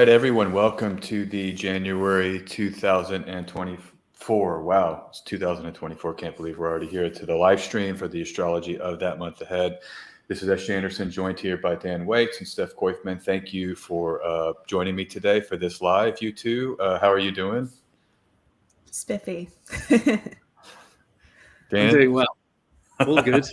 right, everyone, welcome to the January 2024. Wow, it's 2024. Can't believe we're already here to the live stream for the astrology of that month ahead. This is S. Anderson, joined here by Dan Waits and Steph Koifman. Thank you for joining me today for this live, you two. How are you doing? Spiffy. Dan? I'm doing well. All good.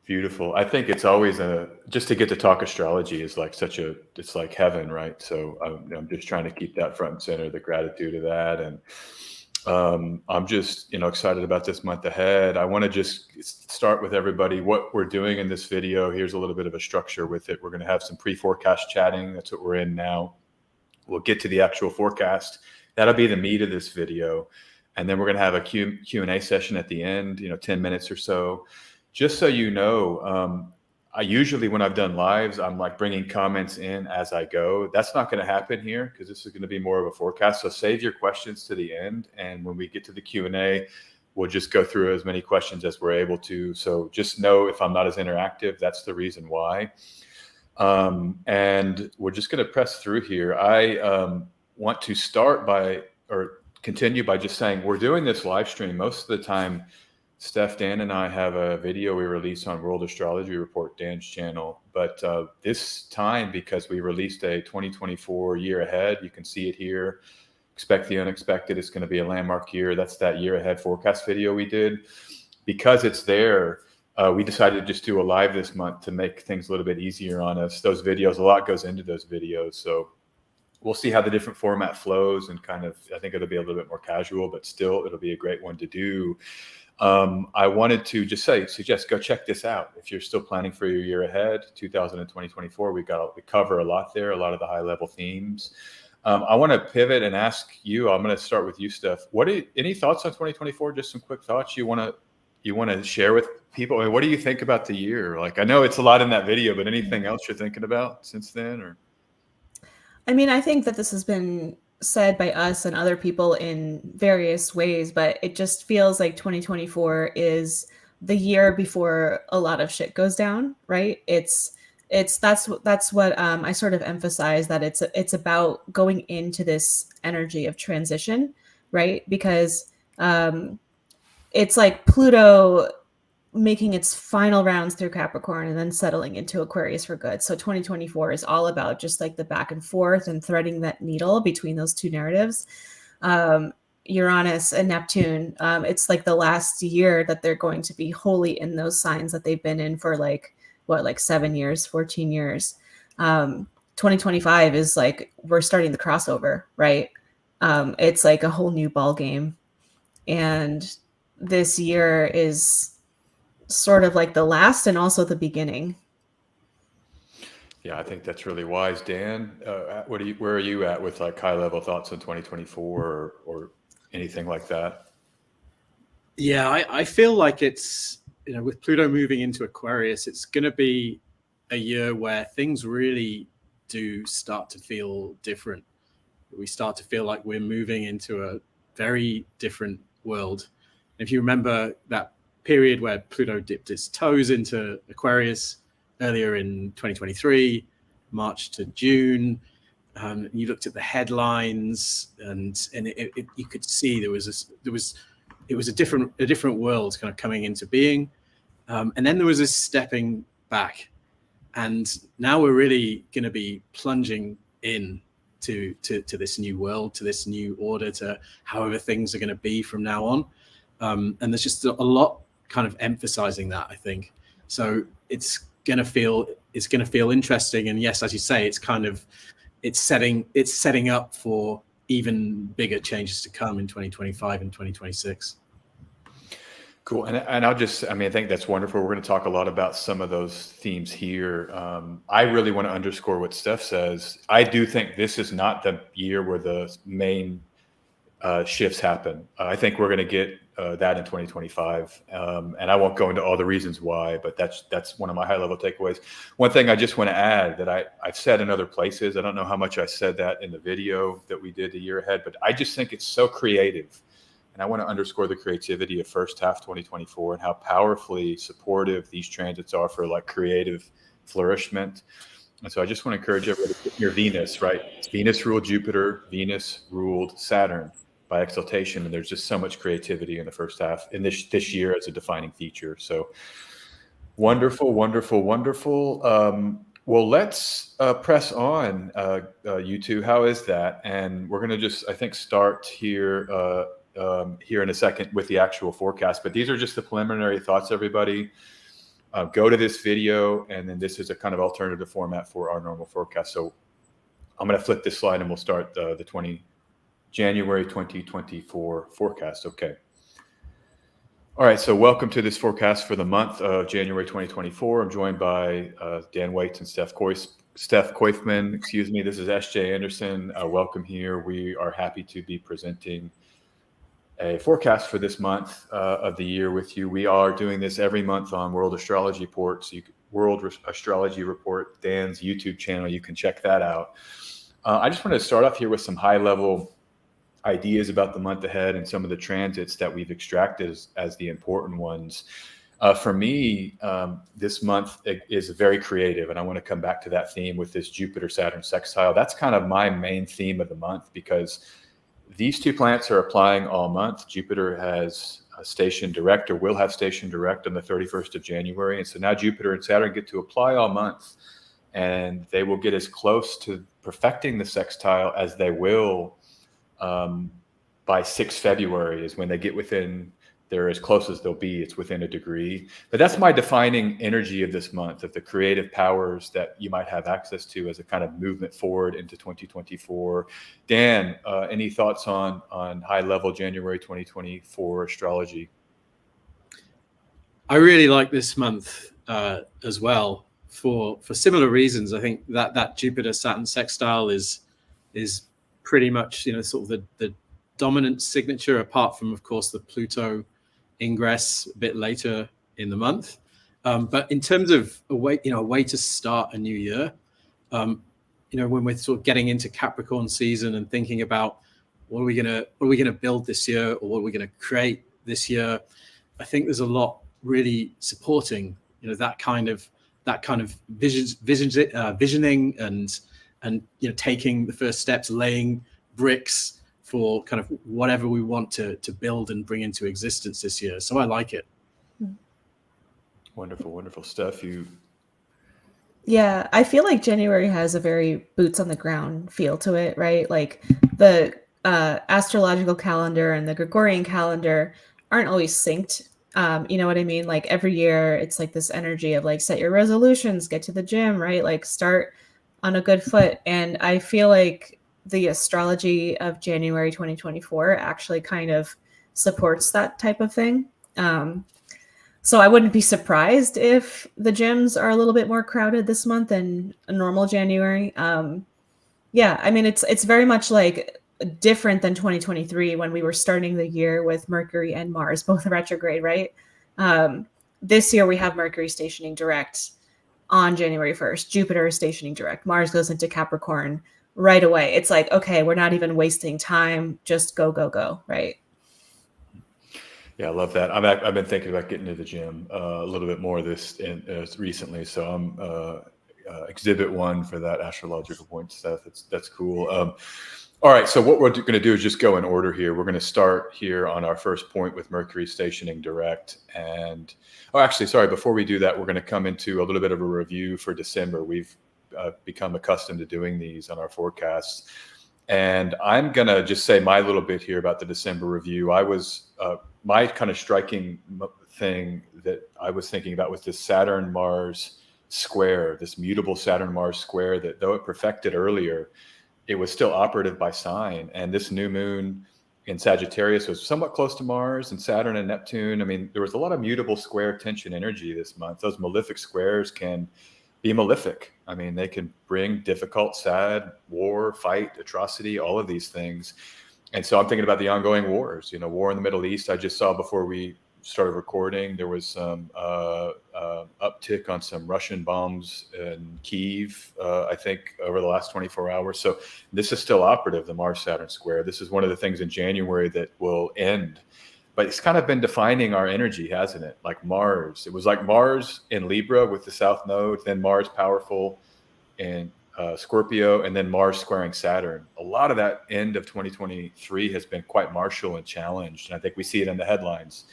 Beautiful. I think it's always just to get to talk astrology is like it's like heaven, right? So I'm just trying to keep that front and center, the gratitude of that. And I'm just, excited about this month ahead. I want to just start with everybody what we're doing in this video. Here's a little bit of a structure with it. We're going to have some pre-forecast chatting. That's what we're in now. We'll get to the actual forecast. That'll be the meat of this video. And then we're going to have a Q&A session at the end, 10 minutes or so. Just so you know, I usually, when I've done lives, I'm like bringing comments in as I go. That's not going to happen here because this is going to be more of a forecast. So save your questions to the end. And when we get to the Q&A, we'll just go through as many questions as we're able to. So just know if I'm not as interactive, that's the reason why. And we're just going to press through here. I want to start by, or continue by just saying, we're doing this live stream. Most of the time, Steph, Dan, and I have a video we release on World Astrology Report, Dan's channel. But this time, because we released a 2024 year ahead, you can see it here. Expect the unexpected. It's going to be a landmark year. That's that year ahead forecast video we did. Because it's there, we decided to just do a live this month to make things a little bit easier on us. Those videos, a lot goes into those videos. So we'll see how the different format flows and kind of, I think it'll be a little bit more casual, but still it'll be a great one to do. I wanted to just suggest go check this out. If you're still planning for your year ahead, 2024, we cover a lot there, a lot of the high level themes. I want to pivot and ask you, I'm going to start with you, Steph. Any thoughts on 2024? Just some quick thoughts you want to share with people? I mean, what do you think about the year? Like, I know it's a lot in that video, but anything else you're thinking about since then? Or I mean, I think that this has been said by us and other people in various ways, but it just feels like 2024 is the year before a lot of shit goes down, right? That's what I sort of emphasize, that it's about going into this energy of transition, right? Because it's like Pluto making its final rounds through Capricorn and then settling into Aquarius for good. So 2024 is all about just like the back and forth and threading that needle between those two narratives. Uranus and Neptune, it's like the last year that they're going to be wholly in those signs that they've been in for like 7 years, 14 years. 2025 is like, we're starting the crossover, right? It's like a whole new ball game. And this year is sort of like the last and also the beginning. Yeah, I think that's really wise. Dan, where are you at with like high level thoughts on 2024 or anything like that? Yeah, I feel like it's, with Pluto moving into Aquarius, it's going to be a year where things really do start to feel different. We start to feel like we're moving into a very different world. If you remember that period where Pluto dipped its toes into Aquarius earlier in 2023, March to June, you looked at the headlines, and you could see it was a different world kind of coming into being, and then there was this stepping back, and now we're really going to be plunging in to this new world, to this new order, to however things are going to be from now on, and there's just a lot kind of emphasizing that, I think. So it's going to feel interesting, and yes, as you say, it's setting up for even bigger changes to come in 2025 and 2026. Cool. And I think that's wonderful. We're going to talk a lot about some of those themes here. I really want to underscore what Steph says. I do think this is not the year where the main shifts happen. I think we're going to get that in 2025. And I won't go into all the reasons why, but that's one of my high level takeaways. One thing I just want to add that I've said in other places, I don't know how much I said that in the video that we did the year ahead, but I just think it's so creative. And I want to underscore the creativity of first half 2024 and how powerfully supportive these transits are for like creative flourishment. And so I just want to encourage everybody to put your Venus, right? It's Venus ruled Jupiter, Venus ruled Saturn by exaltation. And there's just so much creativity in the first half in this year as a defining feature. So wonderful, wonderful, wonderful. Well, let's press on, you two. How is that? And we're going to just, I think, start here here in a second with the actual forecast. But these are just the preliminary thoughts, everybody. Go to this video, and then this is a kind of alternative format for our normal forecast. So I'm going to flip this slide, and we'll start the January 2024 forecast. Okay. All right, so welcome to this forecast for the month of January 2024. I'm joined by Dan Waits and Steph Koifman. Excuse me. This is S.J. Anderson. Welcome here. We are happy to be presenting a forecast for this month of the year with you. We are doing this every month on World Astrology Report. So World Astrology Report, Dan's YouTube channel. You can check that out. I just wanted to start off here with some high-level ideas about the month ahead and some of the transits that we've extracted as the important ones. For me, this month is very creative, and I want to come back to that theme with this Jupiter-Saturn sextile. That's kind of my main theme of the month, because these two planets are applying all month. Jupiter has stationed direct, or will have stationed direct, on the 31st of January. And so now Jupiter and Saturn get to apply all month, and they will get as close to perfecting the sextile as they will by 6 February is when they get within, they're as close as they'll be. It's within a degree. But that's my defining energy of this month, of the creative powers that you might have access to as a kind of movement forward into 2024. Dan, any thoughts on high level January 2024 astrology? I really like this month as well for similar reasons. I think that Jupiter Saturn sextile is pretty much, sort of the dominant signature, apart from, of course, the Pluto ingress a bit later in the month. But in terms of a way to start a new year, when we're sort of getting into Capricorn season and thinking about what are we gonna build this year, or what are we gonna create this year, I think there's a lot really supporting that kind of visioning and taking the first steps, laying bricks for kind of whatever we want to build and bring into existence this year. So I like it. Wonderful, wonderful stuff. Yeah, I feel like January has a very boots on the ground feel to it, right? Like the astrological calendar and the Gregorian calendar aren't always synced. You know what I mean? Like every year it's like this energy of like, set your resolutions, get to the gym, right? Like start on a good foot. And I feel like the astrology of January 2024 actually kind of supports that type of thing. So I wouldn't be surprised if the gyms are a little bit more crowded this month than a normal January. Yeah, I mean, it's very much like different than 2023 when we were starting the year with Mercury and Mars, both retrograde, right? This year we have Mercury stationing direct on January 1st. Jupiter is stationing direct. Mars goes into Capricorn right away. It's like, okay, we're not even wasting time. Just go, go, go, right? Yeah, I love that. I've been thinking about getting to the gym a little bit more recently. So I'm exhibit 1 for that astrological point stuff. That's cool. All right, so what we're going to do is just go in order here. We're going to start here on our first point with Mercury stationing direct. And, before we do that, we're going to come into a little bit of a review for December. We've become accustomed to doing these on our forecasts. And I'm going to just say my little bit here about the December review. My kind of striking thing that I was thinking about was this Saturn-Mars square, this mutable Saturn-Mars square that, though it perfected earlier, it was still operative by sign. And this new moon in Sagittarius was somewhat close to Mars, and Saturn and Neptune. I mean, there was a lot of mutable square tension energy this month. Those malefic squares can be malefic. I mean, they can bring difficult, sad, war, fight, atrocity, all of these things. And so I'm thinking about the ongoing wars, war in the Middle East. I just saw before we started recording, there was some uptick on some Russian bombs in Kyiv, I think, over the last 24 hours. So this is still operative, the Mars-Saturn square. This is one of the things in January that will end. But it's kind of been defining our energy, hasn't it? Like Mars. It was like Mars in Libra with the South Node, then Mars powerful in Scorpio, and then Mars squaring Saturn. A lot of that end of 2023 has been quite martial and challenged. And I think we see it in the headlines.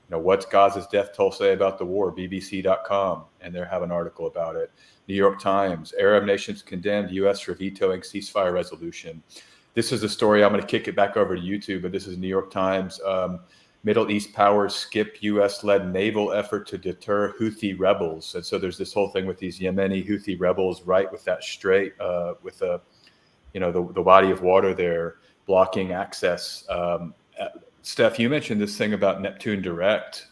What's Gaza's death toll say about the war? BBC.com, and they have an article about it. New York Times, Arab nations condemned U.S. for vetoing ceasefire resolution. This is a story, I'm going to kick it back over to YouTube, but this is New York Times. Middle East powers skip U.S.-led naval effort to deter Houthi rebels. And so there's this whole thing with these Yemeni Houthi rebels right with that strait, with the body of water there blocking access. Steph, you mentioned this thing about Neptune direct.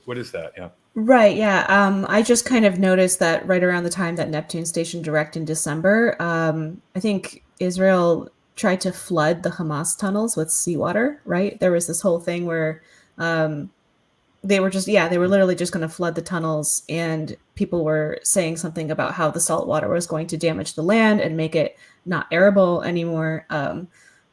What is that? Yeah. Right. Yeah. I just kind of noticed that right around the time that Neptune stationed direct in December, I think Israel tried to flood the Hamas tunnels with seawater, right? There was this whole thing where they were literally just going to flood the tunnels, and people were saying something about how the salt water was going to damage the land and make it not arable anymore.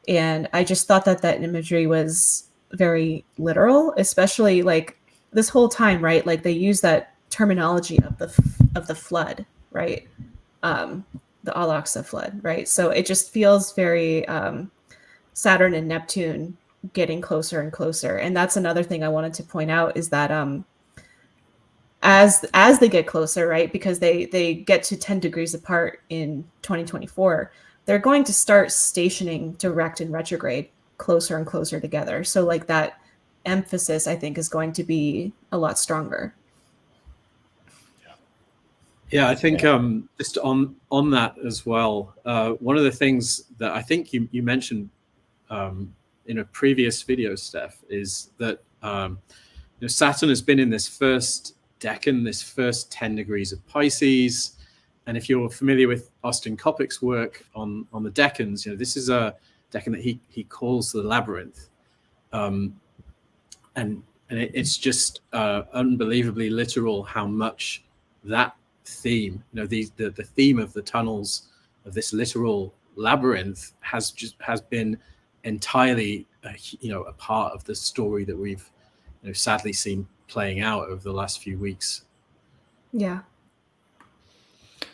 And I just thought that imagery was very literal, especially like this whole time, right? Like they use that terminology of the flood, right? The Al-Aqsa flood, right? So it just feels very Saturn and Neptune getting closer and closer. And that's another thing I wanted to point out is that as they get closer, right, because they get to 10 degrees apart in 2024, they're going to start stationing direct and retrograde closer and closer together. So like that emphasis, I think, is going to be a lot stronger. Yeah, I think just on that as well, one of the things that I think you mentioned in a previous video, Steph, is that Saturn has been in this first decan, this first 10 degrees of Pisces. And if you're familiar with Austin Coppock's work on the decans, this is a decan that he calls the labyrinth. And it's just unbelievably literal how much that theme, the theme of the tunnels of this literal labyrinth has been entirely a part of the story that we've sadly seen playing out over the last few weeks. Yeah.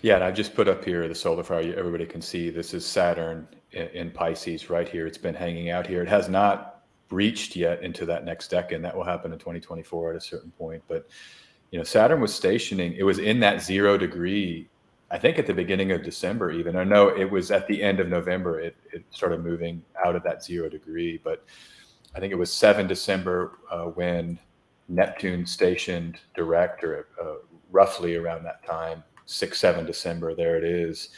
Yeah, and I just put up here the solar fire. Everybody can see this is Saturn in Pisces right here. It's been hanging out here. It has not reached yet into that next decan. That will happen in 2024 at a certain point. But Saturn was stationing. It was in that 0 degree, I think at the beginning of December even. I know it was at the end of November. It started moving out of that 0 degree. But I think it was 7 December when Neptune stationed direct, or roughly around that time. 6-7 December, there it is,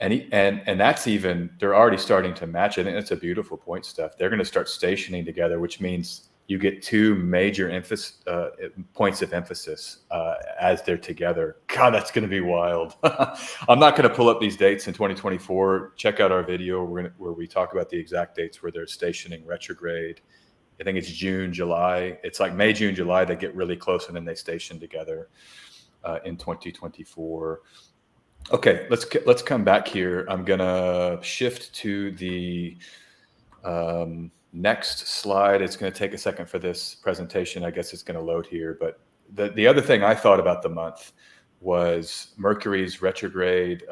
and that's even, they're already starting to match. I think that's a beautiful point, Steph. They're going to start stationing together, which means you get two major points of emphasis as they're together. God, that's going to be wild. I'm not going to pull up these dates in 2024. Check out our video where we talk about the exact dates where they're stationing retrograde. I think it's June, July. It's like May, June, July. They get really close and then they station together. In 2024. Okay, let's come back here. I'm gonna shift to the next slide. It's gonna take a second for this presentation. I guess it's gonna load here. But the other thing I thought about the month was Mercury's retrograde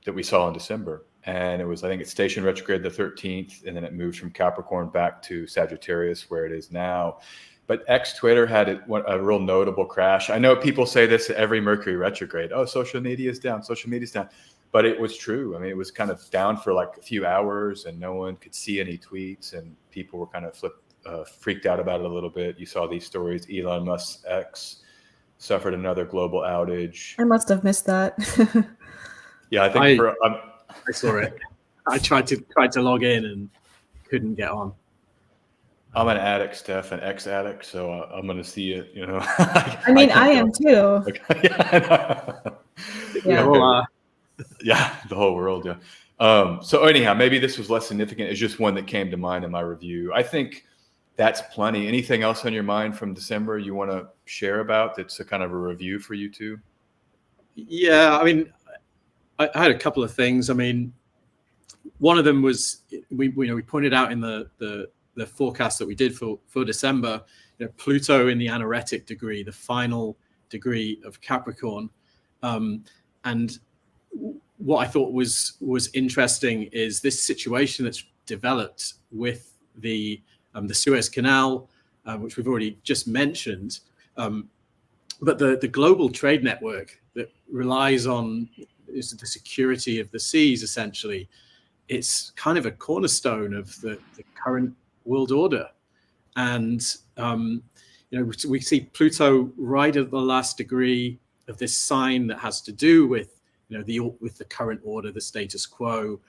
that we saw in December. And I think it stationed retrograde the 13th, and then it moved from Capricorn back to Sagittarius, where it is now. But Twitter had a real notable crash. I know people say this every Mercury retrograde. Oh, social media is down. Social media is down. But it was true. I mean, it was kind of down for like a few hours, and no one could see any tweets, and people were kind of freaked out about it a little bit. You saw these stories. Elon Musk's X suffered another global outage. I must have missed that. Yeah, I think I saw it. I tried to log in and couldn't get on. I'm an addict, Steph, an ex-addict, so I'm going to see it. I mean, I am too. Yeah, the whole world. Yeah. So anyhow, maybe this was less significant. It's just one that came to mind in my review. I think that's plenty. Anything else on your mind from December you want to share about? That's a kind of a review for you too. Yeah, I mean, I had a couple of things. I mean, one of them was we pointed out in the forecast that we did for December, Pluto in the anaretic degree, the final degree of Capricorn. And what I thought was interesting is this situation that's developed with the Suez Canal, which we've already just mentioned, but the global trade network that relies on the security of the seas, essentially, it's kind of a cornerstone of the current world order. And we see Pluto right at the last degree of this sign that has to do with with the current order, the status quo,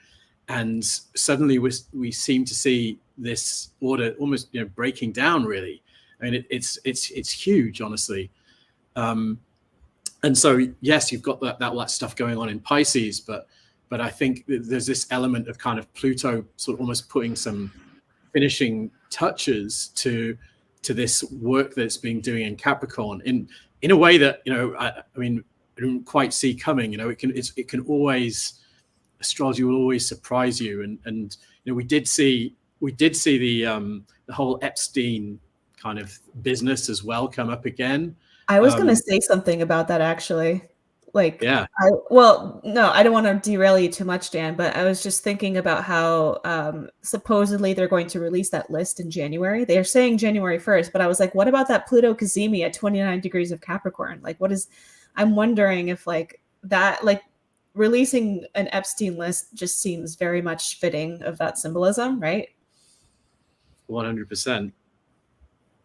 and suddenly we seem to see this order almost breaking down. Really, I mean it's huge, honestly. And so yes, you've got that stuff going on in Pisces, but I think there's this element of kind of Pluto sort of almost putting some finishing touches to this work that's being doing in Capricorn in a way that I mean I didn't quite see coming. It can always, astrology will always surprise you, and we did see the whole Epstein kind of business as well come up again. I was going to say something about that, actually. Yeah. No, I don't want to derail you too much, Dan, but I was just thinking about how supposedly they're going to release that list in January. They are saying January 1st, but I was like, what about that Pluto Cazimi at 29 degrees of Capricorn? I'm wondering if releasing an Epstein list just seems very much fitting of that symbolism, right? 100%.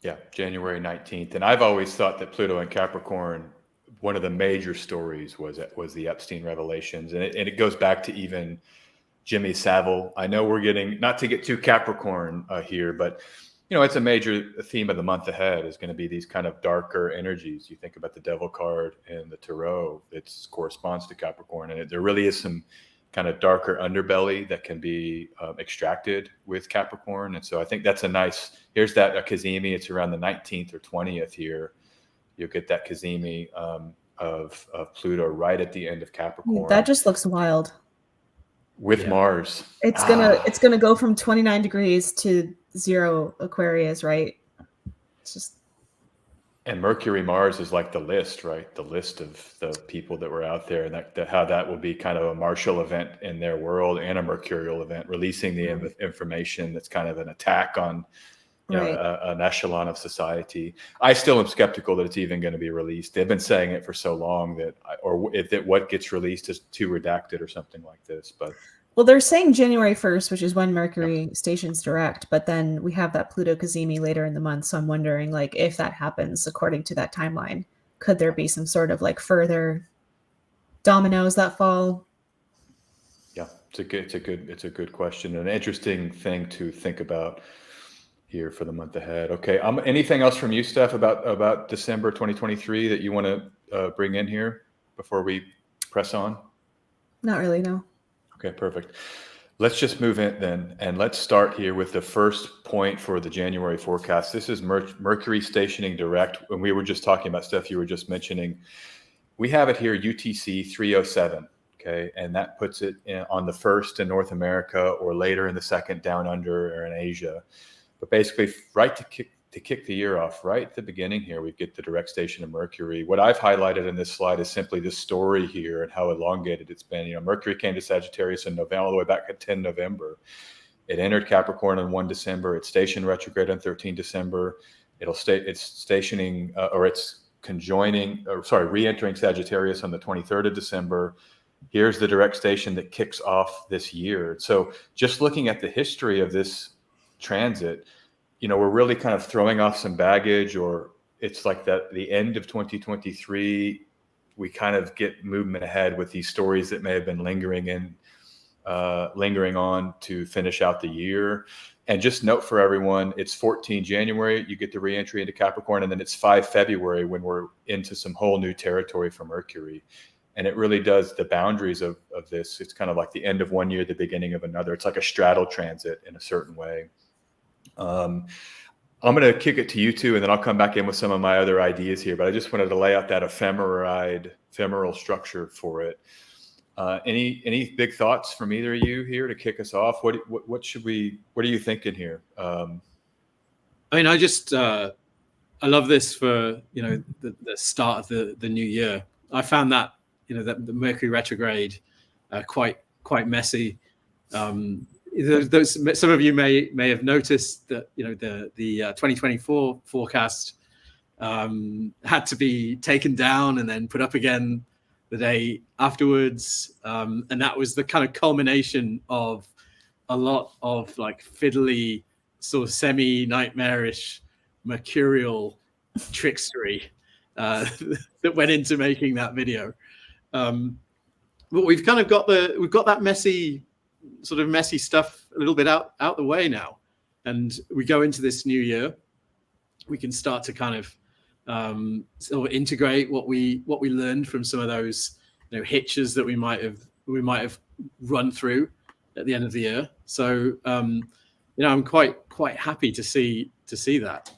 Yeah, January 19th. And I've always thought that Pluto and Capricorn, one of the major stories was the Epstein revelations. And it goes back to even Jimmy Savile. I know we're getting, not to get too Capricorn here, but it's a major theme of the month ahead is going to be these kind of darker energies. You think about the Devil card and the Tarot, it corresponds to Capricorn. And there really is some kind of darker underbelly that can be extracted with Capricorn. And so I think that's here's that Cazimi. It's around the 19th or 20th here. You'll get that Cazimi of Pluto right at the end of Capricorn. That just looks wild. With Mars. It's gonna go from 29 degrees to 0 Aquarius, right? It's just. And Mercury Mars is like the list, right? The list of the people that were out there, and how that will be kind of a Martial event in their world and a Mercurial event, releasing the information that's kind of an attack on an echelon of society. I still am skeptical that it's even going to be released. They've been saying it for so long that what gets released is too redacted or something like this. But well, they're saying January 1st, which is when Mercury stations direct, but then we have that Pluto Cazimi later in the month. So I'm wondering, if that happens according to that timeline, could there be some sort of further dominoes that fall? Yeah, it's a good question, an interesting thing to think about here for the month ahead. Okay, anything else from you, Steph, about December 2023 that you want to bring in here before we press on? Not really, no. Okay, perfect. Let's just move in then, and let's start here with the first point for the January forecast. This is Mercury stationing direct. When we were just talking about stuff you were just mentioning, we have it here UTC 307. Okay, and that puts it on the first in North America, or later in the second down under or in Asia. But basically, right to kick the year off, right at the beginning here, we get the direct station of Mercury. What I've highlighted in this slide is simply the story here and how elongated it's been. Mercury came to Sagittarius in November, all the way back at 10 November. It entered Capricorn on 1 December. It's stationed retrograde on 13 December. It's stationing it's re-entering Sagittarius on the 23rd of December. Here's the direct station that kicks off this year. So just looking at the history of this transit, we're really kind of throwing off some baggage, or it's like that the end of 2023, we kind of get movement ahead with these stories that may have been lingering on to finish out the year. And just note for everyone, it's 14 January, you get the re-entry into Capricorn, and then it's 5 February when we're into some whole new territory for Mercury. And it really does, the boundaries of this, it's kind of like the end of one year, the beginning of another. It's like a straddle transit in a certain way. I'm going to kick it to you two, and then I'll come back in with some of my other ideas here. But I just wanted to lay out that ephemeral structure for it. Any big thoughts from either of you here to kick us off? What are you thinking here? I mean, I love this for the start of the new year. I found that that the Mercury retrograde quite messy. Some of you may have noticed that the 2024 forecast had to be taken down and then put up again the day afterwards, and that was the kind of culmination of a lot of like fiddly, sort of semi-nightmarish mercurial trickstery that went into making that video. But we've kind of got that messy stuff a little bit out the way now, and we go into this new year. We can start to kind of sort of integrate what we learned from some of those hitches that we might have run through at the end of the year. So I'm quite happy to see that.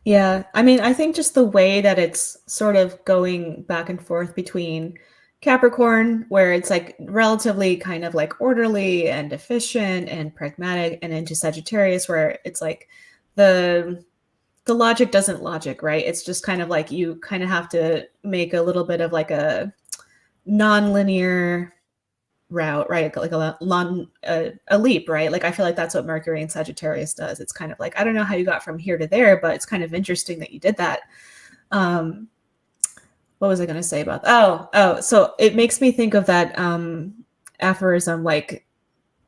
Yeah, I mean, I think just the way that it's sort of going back and forth between Capricorn, where it's like relatively kind of like orderly and efficient and pragmatic, and into Sagittarius, where it's like the logic doesn't logic, right? It's just kind of like you kind of have to make a little bit of like a non-linear route, right? Like a leap, right? Like I feel like that's what Mercury and Sagittarius does. It's kind of like, I don't know how you got from here to there, but it's kind of interesting that you did that. What was I going to say about that? Oh, so it makes me think of that aphorism, like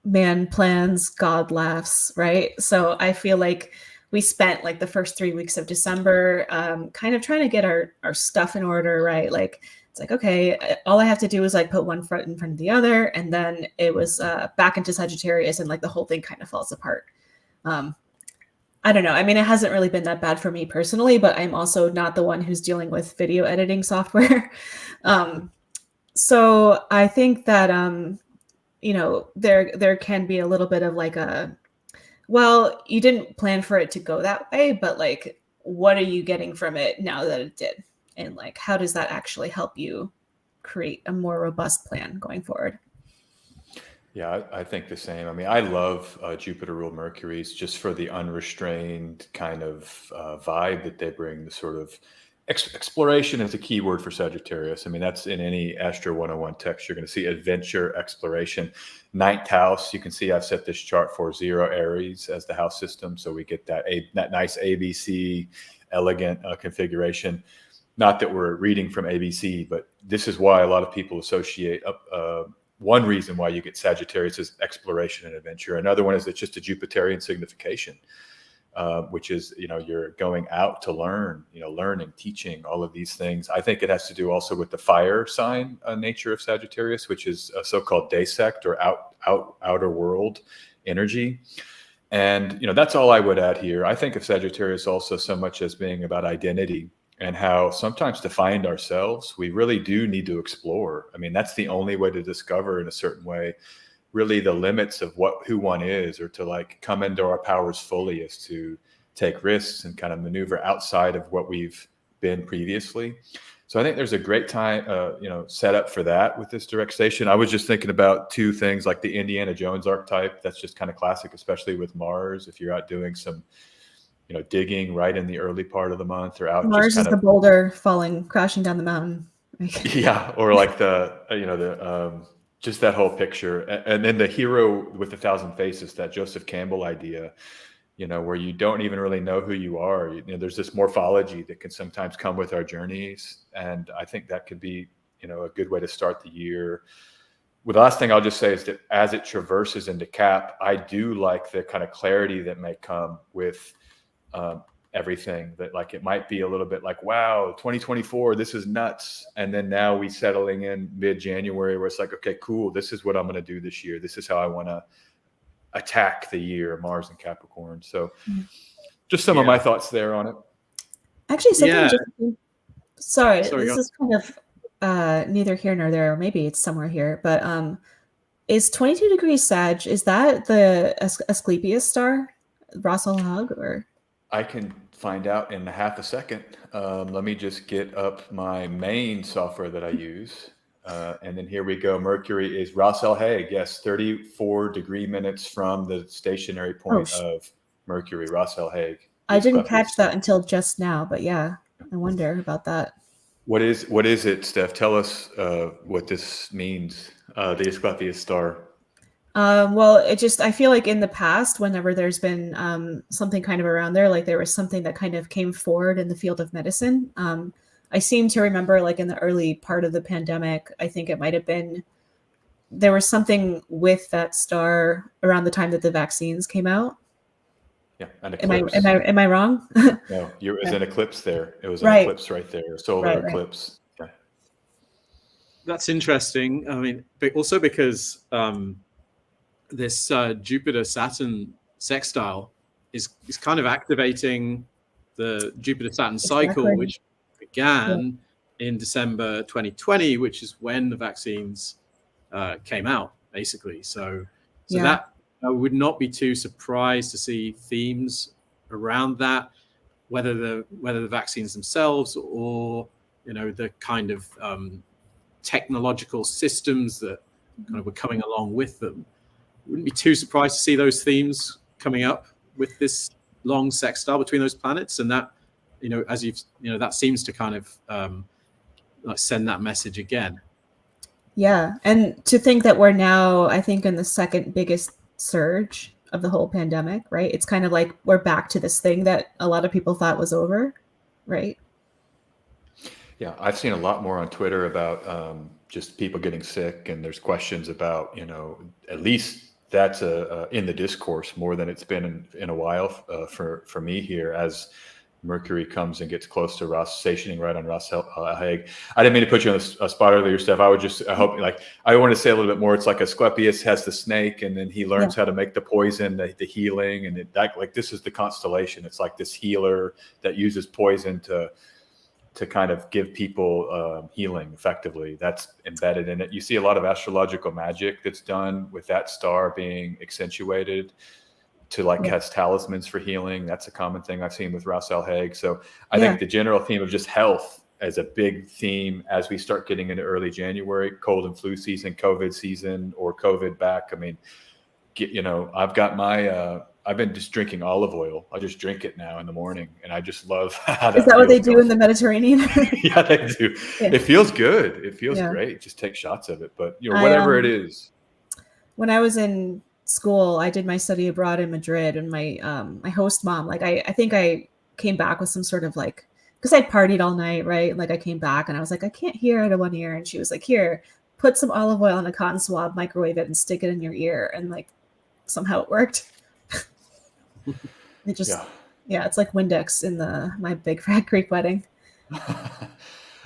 man plans, God laughs, right? So I feel like we spent like the first 3 weeks of December kind of trying to get our stuff in order, right? Like it's like, okay, all I have to do is like put one foot in front of the other. And then it was back into Sagittarius, and like the whole thing kind of falls apart. I don't know. I mean, it hasn't really been that bad for me personally, but I'm also not the one who's dealing with video editing software. So I think that, there can be a little bit of like well, you didn't plan for it to go that way, but like, what are you getting from it now that it did? And like, how does that actually help you create a more robust plan going forward? Yeah, I think the same. I mean, I love Jupiter ruled Mercury's just for the unrestrained kind of vibe that they bring. The sort of exploration is a key word for Sagittarius. I mean, that's in any Astro 101 text. You're going to see adventure, exploration. Ninth house, you can see I've set this chart for 0 Aries as the house system. So we get that nice ABC, elegant configuration. Not that we're reading from ABC, but this is why a lot of people associate one reason why you get Sagittarius is exploration and adventure. Another one is it's just a Jupiterian signification, which is, you're going out to learn, learning, teaching, all of these things. I think it has to do also with the fire sign nature of Sagittarius, which is a so-called desect or outer world energy. And, that's all I would add here. I think of Sagittarius also so much as being about identity, and how sometimes to find ourselves, we really do need to explore. I mean, that's the only way to discover in a certain way, really the limits of who one is, or to like come into our powers fully, is to take risks and kind of maneuver outside of what we've been previously. So I think there's a great time, set up for that with this direct station. I was just thinking about 2 things, like the Indiana Jones archetype. That's just kind of classic, especially with Mars. If you're out doing some digging right in the early part of the month, or out Mars just is the boulder falling, crashing down the mountain. Yeah, or like just that whole picture, and then the hero with 1,000 faces, that Joseph Campbell idea, where you don't even really know who you are. There's this morphology that can sometimes come with our journeys, and I think that could be, a good way to start the year. Well, the last thing I'll just say is that as it traverses into Cap, I do like the kind of clarity that may come with everything, that like it might be a little bit like, wow, 2024, this is nuts. And then now we settling in mid-January where it's like, okay, cool, this is what I'm going to do this year. This is how I want to attack the year, Mars and Capricorn. So just some of my thoughts there on it. Actually, sorry, this is kind of neither here nor there, or maybe it's somewhere here, but is 22 degrees Sag, is that the Asclepius star, Ras Al Hag, or? I can find out in half a second. Let me just get up my main software that I use. And then here we go. Mercury is Ras Al Hag. Yes, 34 degree minutes from the stationary point of Mercury, Ras Al Hag. I didn't catch that until just now, but yeah, I wonder about that. What is it, Steph? Tell us what this means. The Asclepius star. Well, I feel like in the past, whenever there's been something kind of around there, like there was something that kind of came forward in the field of medicine. I seem to remember, like in the early part of the pandemic, I think it might have been, there was something with that star around the time that the vaccines came out. Yeah, an Am I eclipse. am I wrong? No, it was an eclipse there. It was an Right. eclipse right there, a solar Right. eclipse. Yeah. That's interesting. I mean, but also because this Jupiter-Saturn sextile is kind of activating the Jupiter-Saturn cycle, Exactly. which began in December 2020, which is when the vaccines came out, basically. So Yeah. that I would not be too surprised to see themes around that, whether the vaccines themselves or the kind of technological systems that kind of were coming along with them. Wouldn't be too surprised to see those themes coming up with this long sextile between those planets, and that as you've that seems to kind of like send that message again. Yeah, and to think that we're now, I think, in the second biggest surge of the whole pandemic, right? It's kind of like we're back to this thing that a lot of people thought was over, right? Yeah, I've seen a lot more on Twitter about just people getting sick, and there's questions about, at least that's in the discourse more than it's been in a while for me here, as Mercury comes and gets close to Ross, stationing right on Ross Hague. I didn't mean to put you on a spot earlier, Steph. I hope, I want to say a little bit more. It's like Asclepius has the snake, and then he learns how to make the poison, the healing, and this is the constellation. It's like this healer that uses poison to kind of give people healing effectively. That's embedded in it. You see a lot of astrological magic that's done with that star being accentuated to has talismans for healing. That's a common thing I've seen with Ras Al Hague. So I think the general theme of just health as a big theme as we start getting into early January, cold and flu season, COVID season, or COVID back. I mean, I've got I've been just drinking olive oil. I just drink it now in the morning, and I just love how that. Is that what they do in the Mediterranean? Yeah, they do. Yeah. It feels good. It feels great. Just take shots of it. But whatever it is. When I was in school, I did my study abroad in Madrid, and my my host mom, I think I came back with some sort of because I partied all night, right? I came back and I was like, I can't hear out of one ear, and she was like, here, put some olive oil in a cotton swab, microwave it, and stick it in your ear, and somehow it worked. It just it's like Windex in my big fat Greek wedding.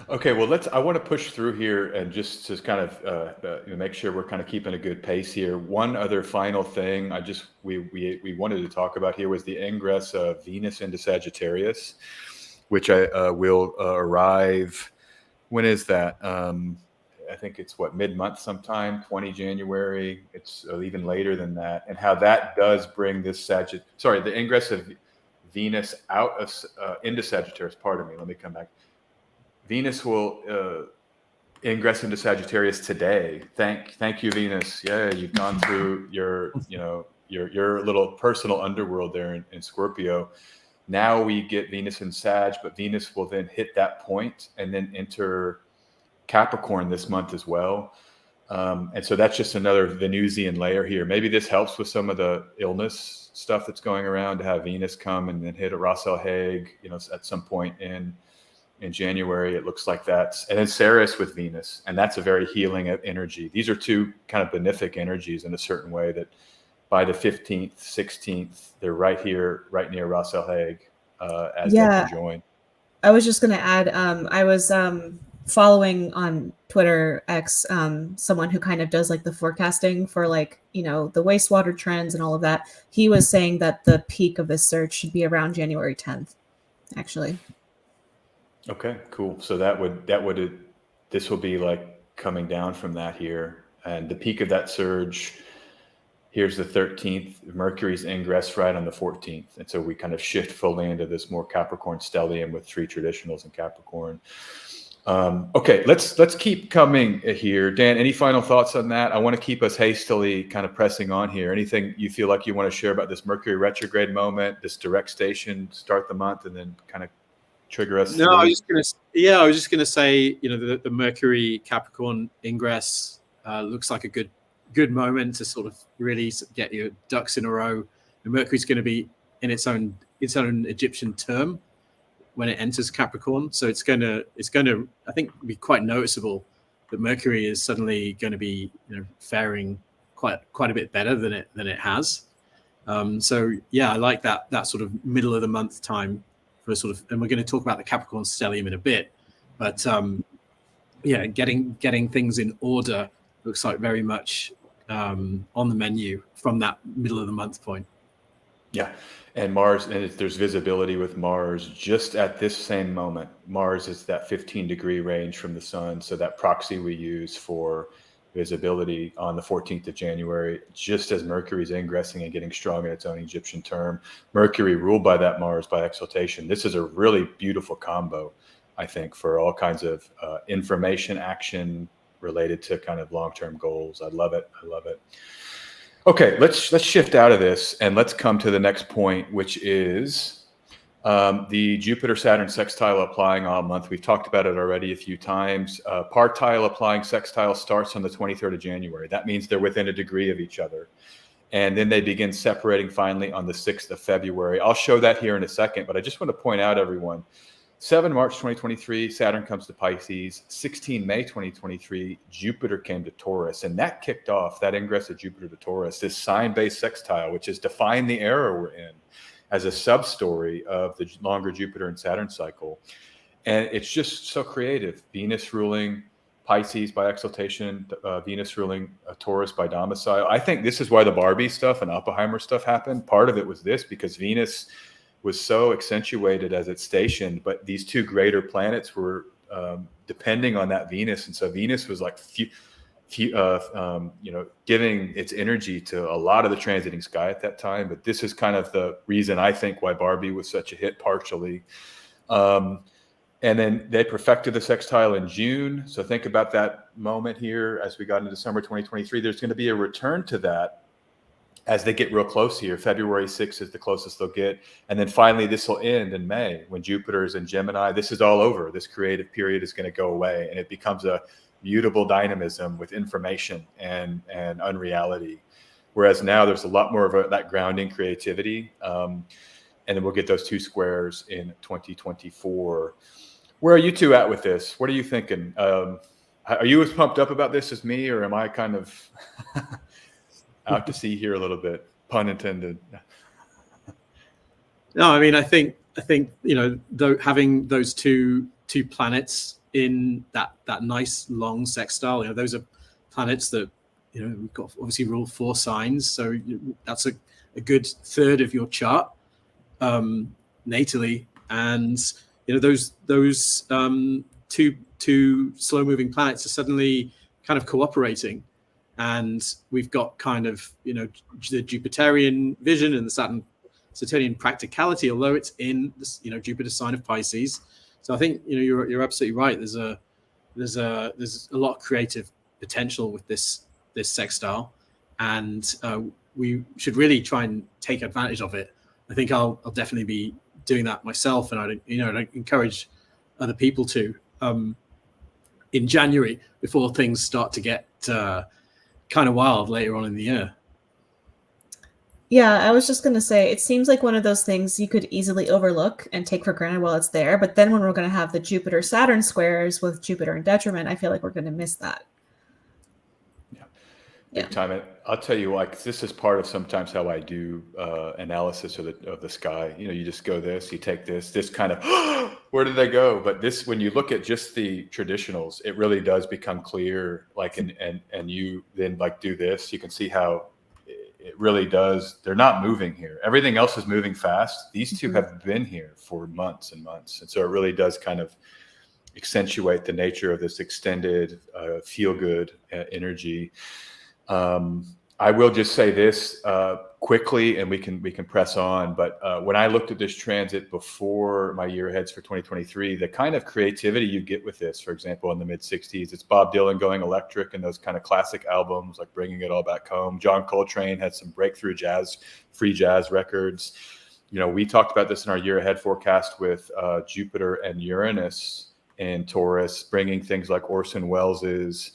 Okay, well, I want to push through here and just to kind of make sure we're kind of keeping a good pace here. One other final thing we wanted to talk about here was the ingress of Venus into Sagittarius, which will arrive. When is that? I think it's mid-month sometime, 20 January. It's even later than that. And how that does bring this the ingress of Venus out of into Sagittarius. Pardon me. Let me come back. Venus will ingress into Sagittarius today. Thank you, Venus. Yeah, you've gone through your little personal underworld there in Scorpio. Now we get Venus in Sag, but Venus will then hit that point and then enter Capricorn this month as well. And so that's just another Venusian layer here. Maybe this helps with some of the illness stuff that's going around, to have Venus come and then hit a Ras Al Hague, at some point in January. It looks like that's, and then Ceres with Venus, and that's a very healing energy. These are two kind of benefic energies in a certain way, that by the 15th, 16th, they're right here, right near Ras Al Hague, as they conjoin. I was just going to add, I was following on Twitter X someone who kind of does the forecasting for the wastewater trends and all of that. He was saying that the peak of this surge should be around January 10th, actually. Okay, cool. So this will be coming down from that here, and the peak of that surge, here's the 13th. Mercury's ingress right on the 14th, and so we kind of shift fully into this more Capricorn stellium with 3 traditionals in Capricorn. Okay, let's keep coming here. Dan, any final thoughts on that? I want to keep us hastily kind of pressing on here. Anything you feel like you want to share about this Mercury retrograde moment, this direct station, start the month, and then kind of trigger us No, through? I was just gonna say, the Mercury Capricorn ingress looks like a good moment to sort of really get your ducks in a row. And Mercury's going to be in its own Egyptian term when it enters Capricorn, so it's going to I think be quite noticeable that Mercury is suddenly going to be faring quite a bit better than it has. So yeah, I like that sort of middle of the month time for sort of, and we're going to talk about the Capricorn Stellium in a bit, but yeah, getting things in order looks like very much on the menu from that middle of the month point. Yeah, and Mars, and there's visibility with Mars just at this same moment. Mars is that 15-degree range from the sun, so that proxy we use for visibility on the 14th of January, just as Mercury's ingressing and getting strong in its own Egyptian term. Mercury ruled by that Mars by exaltation. This is a really beautiful combo, I think, for all kinds of information, action related to kind of long-term goals. I love it. Okay, let's shift out of this and let's come to the next point, which is the Jupiter-Saturn sextile applying all month. We've talked about it already a few times. Partile applying sextile starts on the 23rd of January. That means they're within a degree of each other. And then they begin separating finally on the 6th of February. I'll show that here in a second, but I just want to point out, everyone, 7 March 2023, Saturn comes to Pisces. 16 May 2023, Jupiter came to Taurus. And that kicked off, that ingress of Jupiter to Taurus, this sign-based sextile, which is define the era we're in as a sub-story of the longer Jupiter and Saturn cycle. And it's just so creative. Venus ruling Pisces by exaltation, Venus ruling Taurus by domicile. I think this is why the Barbie stuff and Oppenheimer stuff happened. Part of it was this, because Venus was so accentuated as it's stationed, but these two greater planets were depending on that Venus. And so Venus was like, giving its energy to a lot of the transiting sky at that time. But this is kind of the reason, I think, why Barbie was such a hit partially. And then they perfected the sextile in June. So think about that moment here as we got into December 2023. There's going to be a return to that as they get real close here. February 6th is the closest they'll get. And then finally, this will end in May when Jupiter is in Gemini. This is all over. This creative period is going to go away, and it becomes a mutable dynamism with information and unreality. Whereas now there's a lot more of that grounding creativity. And then we'll get those two squares in 2024. Where are you two at with this? What are you thinking? Are you as pumped up about this as me, or am I kind of out to sea here a little bit, pun intended? No, I mean, I think having those two planets in that nice long sextile, those are planets that we've got obviously rule 4 signs, so that's a good third of your chart natally, and those two slow moving planets are suddenly kind of cooperating. And we've got kind of, the Jupiterian vision and the Saturnian practicality, although it's in, Jupiter sign of Pisces. So I think, you're absolutely right. There's a lot of creative potential with this sextile, and we should really try and take advantage of it. I think I'll definitely be doing that myself, and I encourage other people to in January before things start to get kind of wild later on in the year. Yeah, I was just going to say, it seems like one of those things you could easily overlook and take for granted while it's there. But then when we're going to have the Jupiter-Saturn squares with Jupiter in detriment, I feel like we're going to miss that. Big time. I'll tell you, this is part of sometimes how I do analysis of the sky. You just go this, you take this kind of, where did they go? But this, when you look at just the traditionals, it really does become clear. And you then do this, you can see how it really does. They're not moving here. Everything else is moving fast. These two have been here for months and months, and so it really does kind of accentuate the nature of this extended feel-good energy. I will just say this quickly, and we can press on. But when I looked at this transit before my year aheads for 2023, the kind of creativity you get with this, for example, in the mid 60s, it's Bob Dylan going electric and those kind of classic albums like Bringing It All Back Home. John Coltrane had some breakthrough free jazz records. We talked about this in our year ahead forecast with Jupiter and Uranus in Taurus, bringing things like Orson Welles's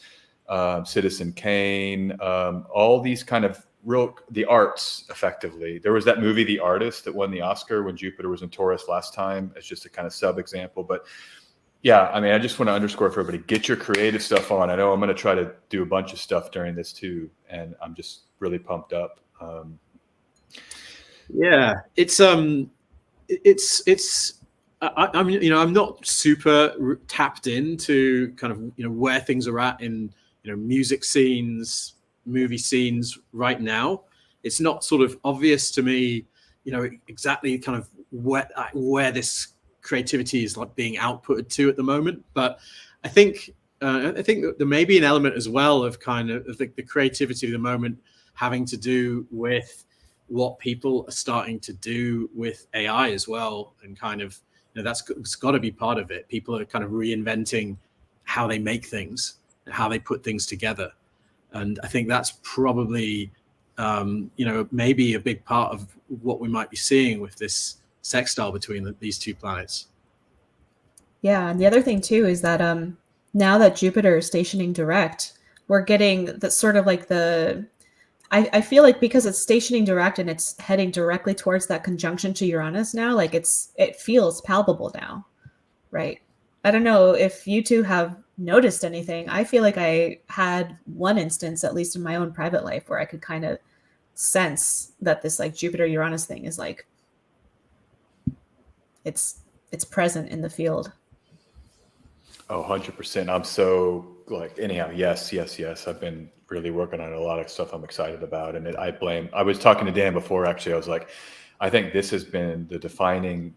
Citizen Kane, all these kind of the arts, effectively. There was that movie, The Artist, that won the Oscar when Jupiter was in Taurus last time, as just a kind of sub example. But yeah, I mean, I just want to underscore for everybody, get your creative stuff on. I know I'm going to try to do a bunch of stuff during this too, and I'm just really pumped up. Yeah, I'm I'm not super tapped into kind of where things are at in music scenes, movie scenes right now. It's not sort of obvious to me exactly kind of where this creativity is like being outputted to at the moment. But I think that there may be an element as well of kind of the creativity of the moment having to do with what people are starting to do with AI as well, and kind of it's got to be part of it. People are kind of reinventing how they make things and how they put things together, and I think that's probably maybe a big part of what we might be seeing with this sextile between these two planets. Yeah, and the other thing too is that now that Jupiter is stationing direct, we're getting that sort of like I feel like because it's stationing direct and it's heading directly towards that conjunction to Uranus now, like it feels palpable now, right? I don't know if you two have noticed anything. I feel like I had one instance, at least in my own private life, where I could kind of sense that this like Jupiter Uranus thing is like it's present in the field. Oh, 100%. I'm so anyhow, yes. I've been really working on a lot of stuff I'm excited about. And I was talking to Dan before, actually. I was like, I think this has been the defining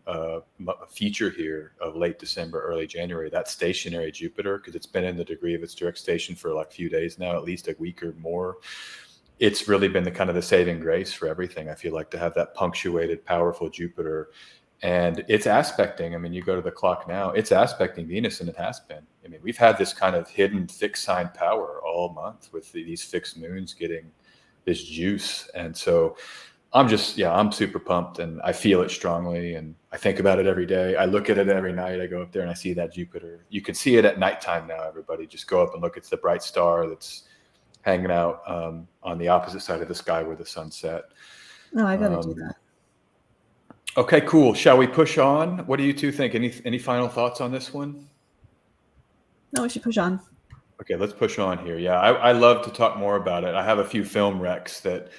feature here of late December, early January, that stationary Jupiter, because it's been in the degree of its direct station for like a few days now, at least a week or more. It's really been the kind of the saving grace for everything. I feel like to have that punctuated, powerful Jupiter. And it's aspecting. I mean, you go to the clock now, it's aspecting Venus, and it has been. I mean, we've had this kind of hidden fixed sign power all month with these fixed moons getting this juice. And so I'm super pumped, and I feel it strongly, and I think about it every day. I look at it every night. I go up there and I see that Jupiter. You can see it at nighttime now, everybody. Just go up and look. It's the bright star that's hanging out on the opposite side of the sky where the sun set. No, I gotta do that. Okay, cool. Shall we push on? What do you two think? Any final thoughts on this one? No, we should push on. Okay, let's push on here. Yeah, I love to talk more about it. I have a few film recs that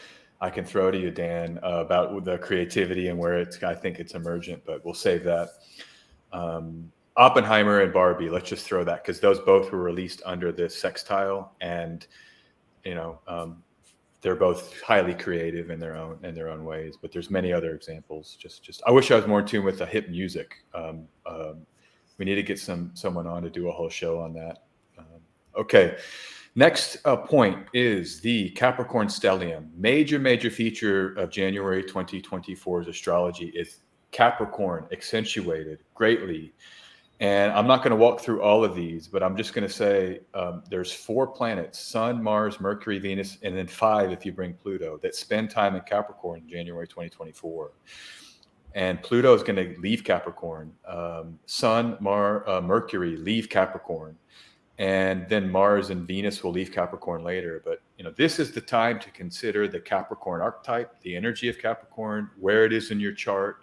I can throw to you, Dan, about the creativity and where I think it's emergent, but we'll save that. Oppenheimer and Barbie, let's just throw that, because those both were released under this sextile, and they're both highly creative in their own ways, but there's many other examples. Just I wish I was more in tune with the hip music. We need to get someone on to do a whole show on that. Okay, next point is the Capricorn Stellium. Major feature of January 2024's astrology is Capricorn accentuated greatly. And I'm not going to walk through all of these, but I'm just going to say there's 4 planets, Sun, Mars, Mercury, Venus, and then 5 if you bring Pluto, that spend time in Capricorn in January 2024. And Pluto is going to leave Capricorn. Sun, Mercury leave Capricorn. And then Mars and Venus will leave Capricorn later. But this is the time to consider the Capricorn archetype, the energy of Capricorn, where it is in your chart,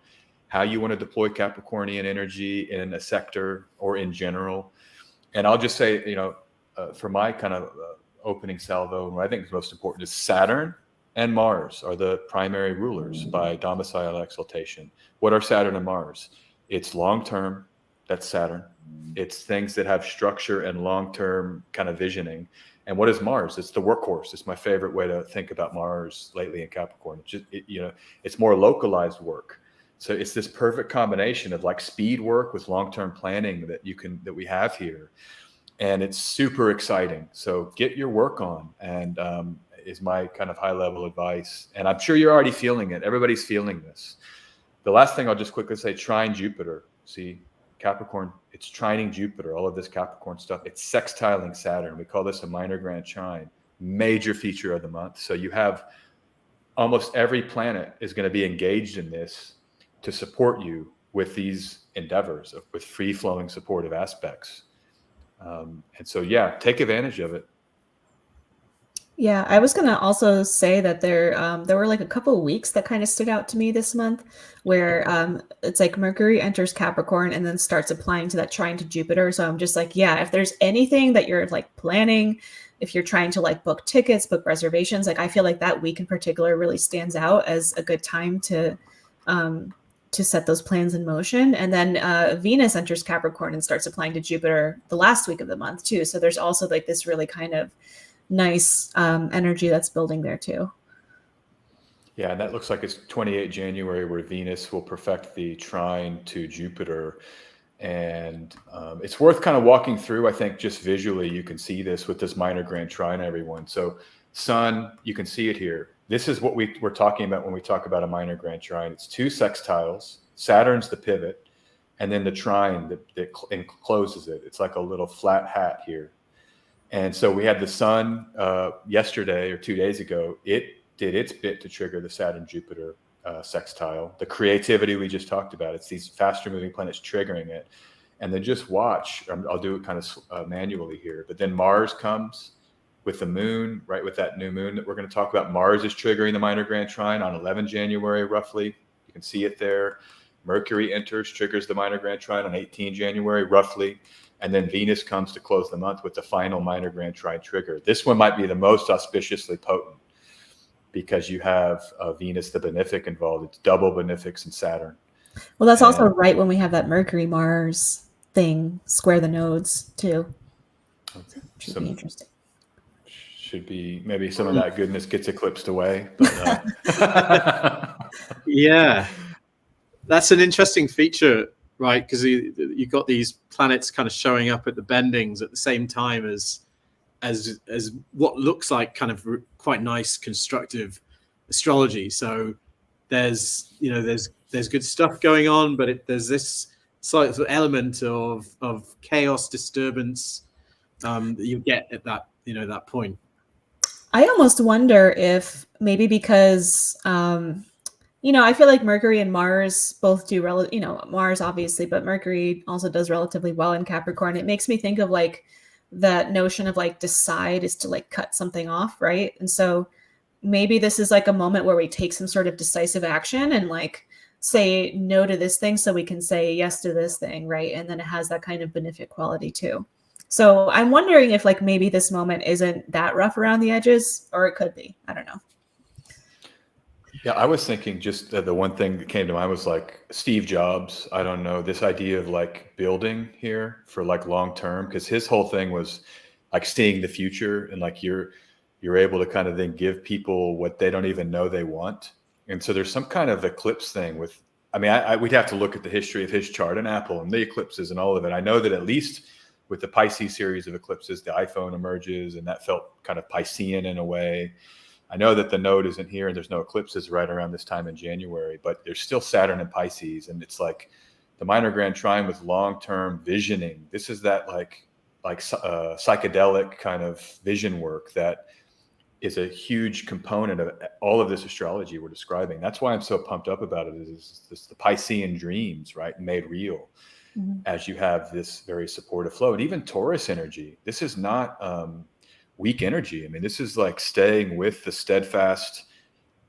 how you want to deploy Capricornian energy in a sector or in general. And I'll just say, for my kind of opening salvo, what I think is most important is Saturn and Mars are the primary rulers by domicile exaltation. What are Saturn and Mars? It's long-term, that's Saturn. It's things that have structure and long-term kind of visioning. And what is Mars? It's the workhorse. It's my favorite way to think about Mars lately in Capricorn. It's more localized work. So it's this perfect combination of like speed work with long-term planning that we have here. And it's super exciting. So get your work on, and is my kind of high level advice. And I'm sure you're already feeling it. Everybody's feeling this. The last thing I'll just quickly say, trine Jupiter. See, Capricorn, it's trining Jupiter, all of this Capricorn stuff. It's sextiling Saturn. We call this a minor grand trine, major feature of the month. So you have almost every planet is going to be engaged in this. to support you with these endeavors, with free-flowing supportive aspects. And so, yeah, take advantage of it. Yeah, I was gonna also say that there were like a couple of weeks that kind of stood out to me this month, where it's like Mercury enters Capricorn and then starts applying to that trine to Jupiter. So I'm just like, yeah, if there's anything that you're like planning, if you're trying to like book tickets, book reservations, like I feel like that week in particular really stands out as a good time to set those plans in motion. And then Venus enters Capricorn and starts applying to Jupiter the last week of the month too. So there's also like this really kind of nice energy that's building there too. Yeah, and that looks like it's 28 January where Venus will perfect the trine to Jupiter. And it's worth kind of walking through. I think just visually you can see this with this minor grand trine, everyone. So Sun, you can see it here. This is what we're talking about when we talk about a minor grand trine. It's 2 sextiles. Saturn's the pivot, and then the trine that encloses it. It's like a little flat hat here. And so we had the Sun yesterday or 2 days ago. It did its bit to trigger the Saturn-Jupiter sextile. The creativity we just talked about. It's these faster-moving planets triggering it. And then just watch. I'll do it kind of manually here. But then Mars comes with the moon, right, with that new moon that we're going to talk about. Mars is triggering the minor grand trine on 11 January, roughly. You can see it there. Mercury enters, triggers the minor grand trine on 18 January, roughly. And then Venus comes to close the month with the final minor grand trine trigger. This one might be the most auspiciously potent because you have Venus, the benefic, involved. It's double benefics and Saturn. Well, that's also right when we have that Mercury-Mars thing, square the nodes, too. Okay. Should be interesting. Should be, maybe some of that goodness gets eclipsed away. But, yeah, that's an interesting feature. Right, because you've got these planets kind of showing up at the bendings at the same time as what looks like kind of quite nice constructive astrology. So there's good stuff going on, but there's this sort of element of chaos, disturbance that you get at that point. I almost wonder if maybe because I feel like Mercury and Mars both do Mars obviously, but Mercury also does relatively well in Capricorn. It makes me think of like that notion of like decide is to like cut something off, right? And so maybe this is like a moment where we take some sort of decisive action and like say no to this thing so we can say yes to this thing, right? And then it has that kind of benefic quality too. So I'm wondering if like maybe this moment isn't that rough around the edges, or it could be. I don't know. Yeah, I was thinking just the one thing that came to mind was like Steve Jobs. I don't know, this idea of like building here for like long term, because his whole thing was like seeing the future, and like you're able to kind of then give people what they don't even know they want. And so there's some kind of eclipse thing with, I mean, we'd have to look at the history of his chart and Apple and the eclipses and all of it. I know that at least with the Pisces series of eclipses, the iPhone emerges, and that felt kind of Piscean in a way. I know that the node isn't here and there's no eclipses right around this time in January, but there's still Saturn and Pisces. And it's like the minor grand trine with long-term visioning. This is that like psychedelic kind of vision work that is a huge component of all of this astrology we're describing. That's why I'm so pumped up about it, is this the Piscean dreams, right? Made real as you have this very supportive flow. And even Taurus energy. This is not weak energy. I mean, this is like staying with the steadfast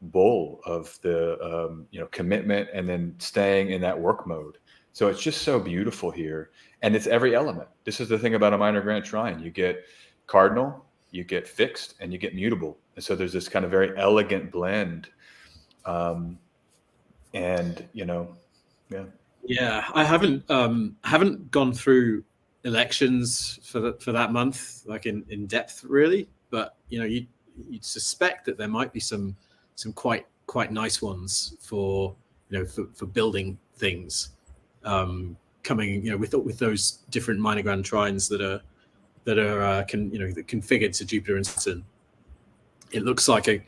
bull of the commitment, and then staying in that work mode. So it's just so beautiful here, and it's every element. This is the thing about a minor grand trine. You get cardinal, you get fixed, and you get mutable. And so there's this kind of very elegant blend. Yeah, I haven't gone through elections for that month like in depth really, but you'd suspect that there might be some quite nice ones for building things coming with those different minor grand trines that are configured to Jupiter and Saturn. It looks like a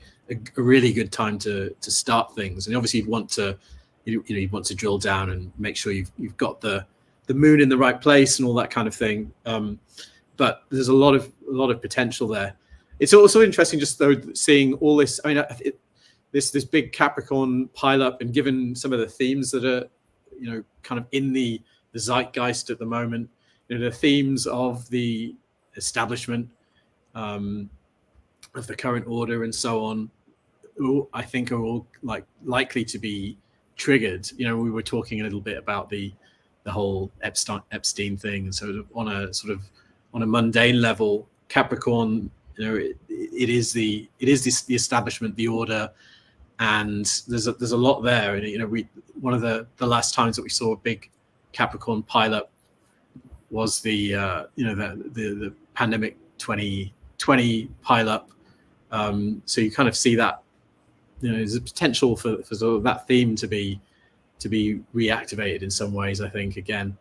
really good time to start things, and obviously you'd want to drill down and make sure you've got the moon in the right place and all that kind of thing. But there's a lot of potential there. It's also interesting just though seeing all this. I mean, this big Capricorn pileup, and given some of the themes that are, kind of in the zeitgeist at the moment, the themes of the establishment, of the current order, and so on, I think are all likely to be triggered. We were talking a little bit about the whole Epstein thing, and so on a mundane level, Capricorn, it is the establishment, the order, and there's a lot there. And one of the last times that we saw a big Capricorn pileup was the pandemic 2020 pileup. So you kind of see that there's a potential for sort of that theme to be reactivated in some ways, I think, again.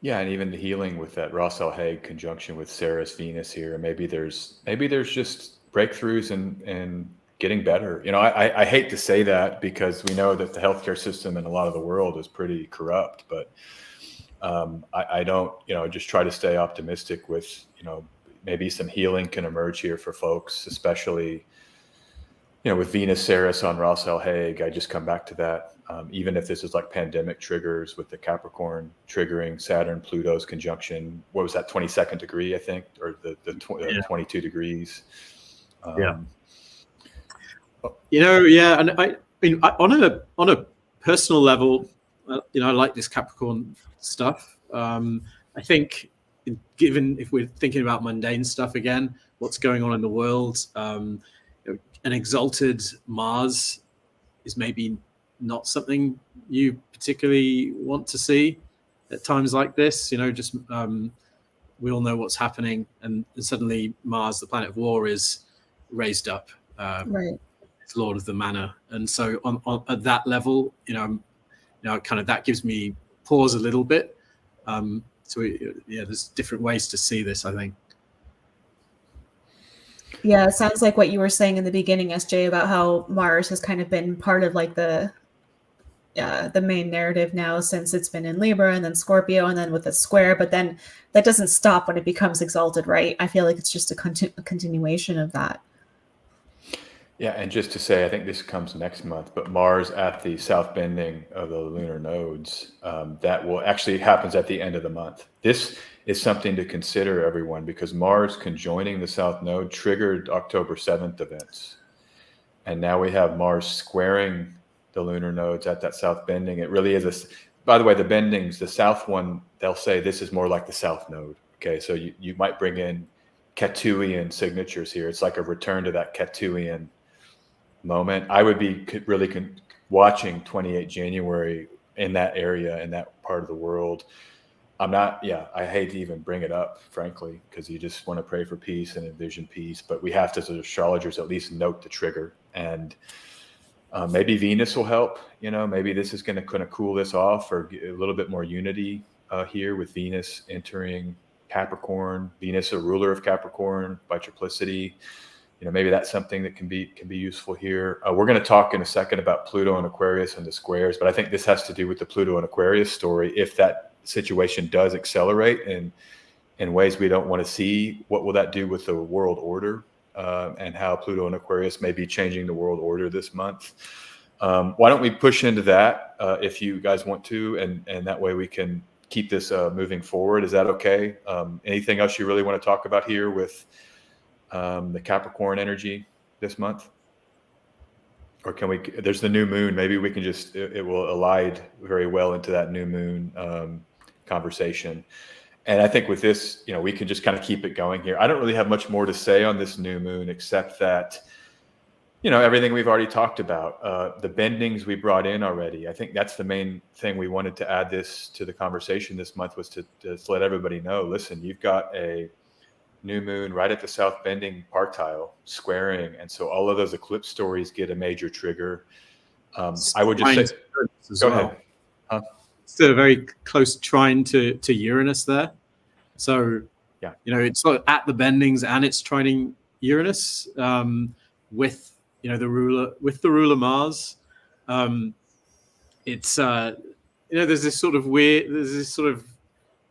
Yeah, and even the healing with that Ross L. Haig conjunction with Ceres Venus here. Maybe there's just breakthroughs and getting better. I hate to say that because we know that the healthcare system in a lot of the world is pretty corrupt, but I don't, just try to stay optimistic with, maybe some healing can emerge here for folks, especially, with Venus, Ceres on Ross L. Haig. I just come back to that. Even if this is like pandemic triggers with the Capricorn triggering Saturn, Pluto's conjunction, what was that, 22nd degree, I think, or the 22 degrees. And I mean, on a personal level, I like this Capricorn stuff. I think, given if we're thinking about mundane stuff again, what's going on in the world, an exalted Mars is maybe not something you particularly want to see at times like this. Just we all know what's happening, and suddenly Mars, the planet of war, is raised up. Right. It's Lord of the Manor, and so on at that level, kind of that gives me pause a little bit. There's different ways to see this, I think. Yeah, it sounds like what you were saying in the beginning, SJ, about how Mars has kind of been part of like the main narrative now since it's been in Libra and then Scorpio and then with the square, but then that doesn't stop when it becomes exalted, right? I feel like it's just a continuation of that. Yeah, and just to say, I think this comes next month, but Mars at the south bending of the lunar nodes, that will actually happens at the end of the month. This is something to consider, everyone, because Mars conjoining the south node triggered October 7th events. And now we have Mars squaring the lunar nodes at that south bending. It really is by the way, the bendings, the south one, they'll say this is more like the south node. Okay, so you might bring in Ketuian signatures here. It's like a return to that Ketuian moment. I would be really watching 28 January in that area, in that part of the world. I hate to even bring it up, frankly, because you just want to pray for peace and envision peace, but we have to, as astrologers, at least note the trigger. And maybe Venus will help, maybe this is going to kind of cool this off, or get a little bit more unity here with Venus entering Capricorn, Venus a ruler of Capricorn by triplicity. Maybe that's something that can be useful here. We're going to talk in a second about Pluto and Aquarius and the squares, but I think this has to do with the Pluto and Aquarius story. If that situation does accelerate in ways we don't want to see, what will that do with the world order, and how Pluto and Aquarius may be changing the world order this month? Why don't we push into that if you guys want to, and that way we can keep this moving forward. Is that okay? Anything else you really want to talk about here with the Capricorn energy this month? Or can we, there's the new moon, maybe we can just, it will align very well into that new moon conversation. And I think with this, we can just kind of keep it going here. I don't really have much more to say on this new moon, except that, everything we've already talked about, the bendings we brought in already. I think that's the main thing we wanted to add this to the conversation this month, was to let everybody know, listen, you've got a new moon right at the south bending partile squaring, and so all of those eclipse stories get a major trigger. I would just say, go ahead. It's a very close trine to Uranus there, so yeah, it's sort of at the bendings, and it's trining Uranus with the ruler Mars. It's there's this sort of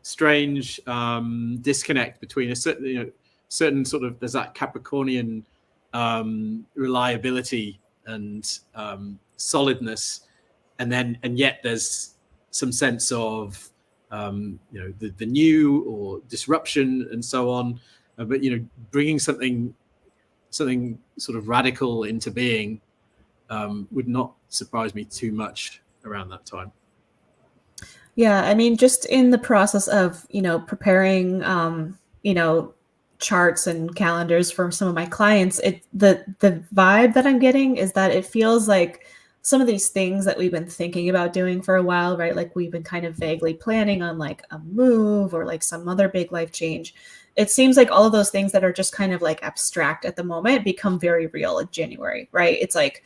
strange disconnect between a certain sort of, there's that Capricornian reliability and solidness, and yet there's some sense of the new or disruption and so on. But bringing something sort of radical into being would not surprise me too much around that time. Yeah, I mean, just in the process of, preparing, charts and calendars for some of my clients, the vibe that I'm getting is that it feels like some of these things that we've been thinking about doing for a while, right? Like we've been kind of vaguely planning on like a move or like some other big life change. It seems like all of those things that are just kind of like abstract at the moment become very real in January, right? It's like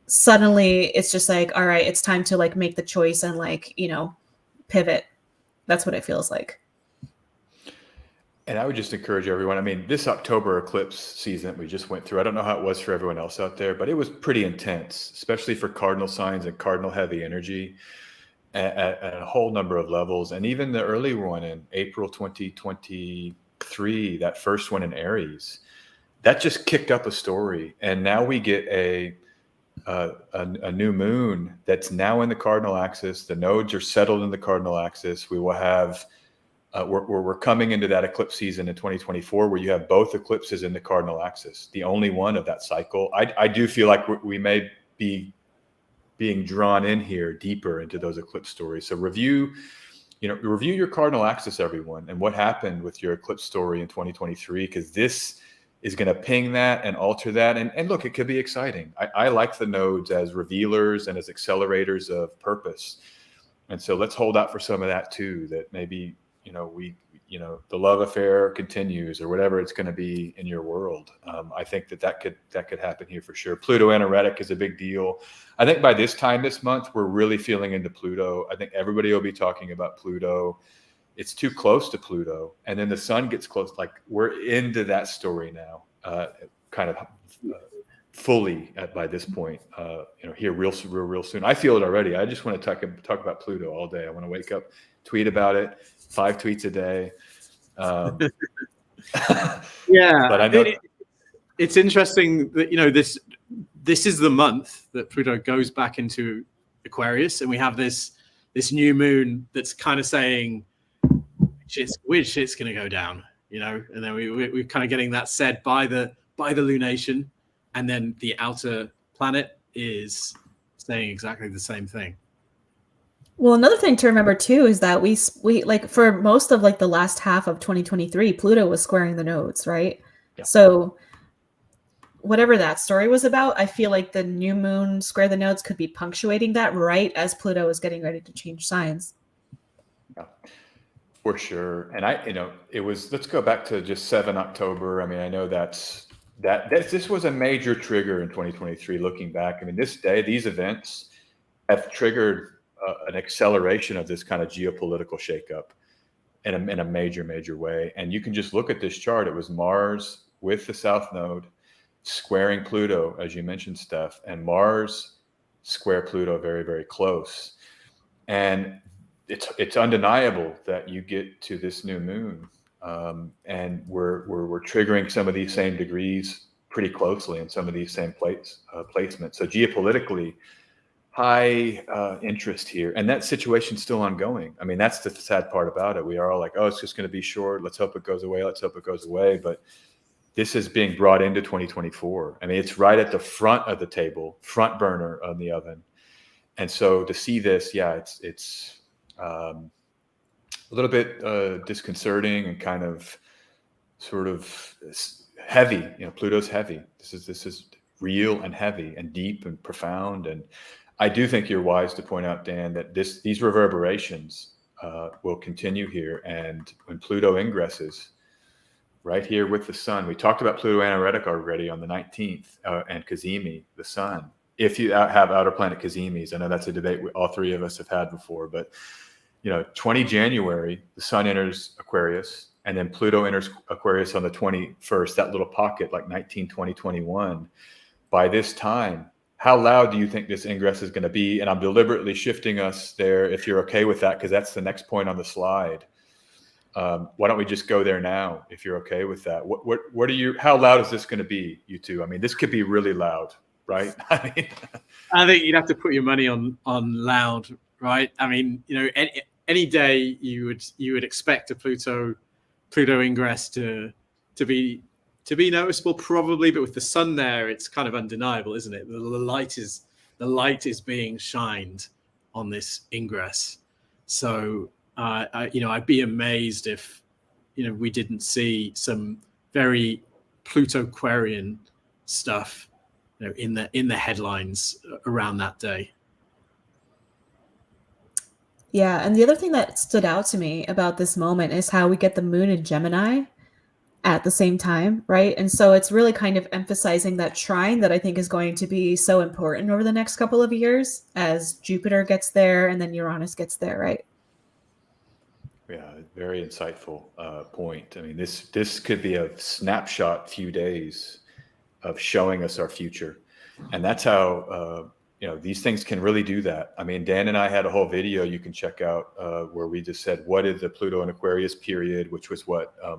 suddenly it's just like, all right, it's time to like make the choice and like, pivot. That's what it feels like. And I would just encourage everyone. I mean, this October eclipse season that we just went through, I don't know how it was for everyone else out there, but it was pretty intense, especially for cardinal signs and cardinal heavy energy at a whole number of levels. And even the early one in April 2023, that first one in Aries, that just kicked up a story. And now we get a new moon that's now in the cardinal axis. The nodes are settled in the cardinal axis. We will have we're coming into that eclipse season in 2024 where you have both eclipses in the cardinal axis, the only one of that cycle. I do feel like we may be being drawn in here deeper into those eclipse stories. So review your cardinal axis, everyone, and what happened with your eclipse story in 2023, because this is going to ping that and alter that. And look, it could be exciting. I like the nodes as revealers and as accelerators of purpose. And so let's hold out for some of that too, that maybe, the love affair continues or whatever it's going to be in your world. I think that could happen here for sure. Pluto anaretic is a big deal. I think by this time this month, we're really feeling into Pluto. I think everybody will be talking about Pluto. It's too close to Pluto. And then the sun gets close. Like we're into that story now, kind of fully by this point, here real soon. I feel it already. I just want to talk about Pluto all day. I want to wake up, tweet about it, 5 tweets a day. Yeah, but I know it's interesting that this is the month that Pluto goes back into Aquarius, and we have this new moon that's kind of saying which shit's going to go down, and then we're kind of getting that said by the lunation, and then the outer planet is saying exactly the same thing. Well, another thing to remember too is that we like for most of like the last half of 2023, Pluto was squaring the nodes, right? Yeah. So whatever that story was about, I feel like the new moon square the nodes could be punctuating that right as Pluto is getting ready to change signs. Yeah, for sure. And it was, let's go back to just 7 October. I mean, I know this was a major trigger in 2023 looking back. I mean, these events have triggered an acceleration of this kind of geopolitical shakeup in a major way. And you can just look at this chart. It was Mars with the South Node squaring Pluto, as you mentioned, Steph, and Mars square Pluto very, very close. And it's undeniable that you get to this new moon, and we're triggering some of these same degrees pretty closely in some of these same placements. So geopolitically, high interest here, and that situation's still ongoing. I mean, that's the sad part about it. We are all like, oh, it's just going to be short. Let's hope it goes away. But this is being brought into 2024. I mean, it's right at the front of the table, front burner on the oven. And so to see this, it's a little bit disconcerting and kind of sort of heavy. Pluto's heavy. This is real and heavy and deep and profound. And I do think you're wise to point out, Dan, that these reverberations will continue here. And when Pluto ingresses right here with the sun, we talked about Pluto anaretic already on the 19th and Cazimi, the sun. If you have outer planet Cazimis, I know that's a debate all three of us have had before, but 20 January, the sun enters Aquarius, and then Pluto enters Aquarius on the 21st, that little pocket like 19, 20, 21. By this time, how loud do you think this ingress is going to be? And I'm deliberately shifting us there, if you're okay with that, because that's the next point on the slide. Why don't we just go there now, if you're okay with that? What are you? How loud is this going to be, you two? I mean, this could be really loud, right? I mean, I think you'd have to put your money on loud, right? I mean, any day you would expect a Pluto ingress to be noticeable, probably, but with the sun there, it's kind of undeniable, isn't it? The light is being shined on this ingress. So I'd be amazed if we didn't see some very Pluto Aquarian stuff in the headlines around that day. Yeah, and the other thing that stood out to me about this moment is how we get the moon in Gemini at the same time, right? And so it's really kind of emphasizing that trine that I think is going to be so important over the next couple of years as Jupiter gets there and then Uranus gets there, right? Yeah, very insightful point. I mean, this could be a snapshot few days of showing us our future. And that's how, these things can really do that. I mean, Dan and I had a whole video you can check out where we just said, what is the Pluto and Aquarius period, which was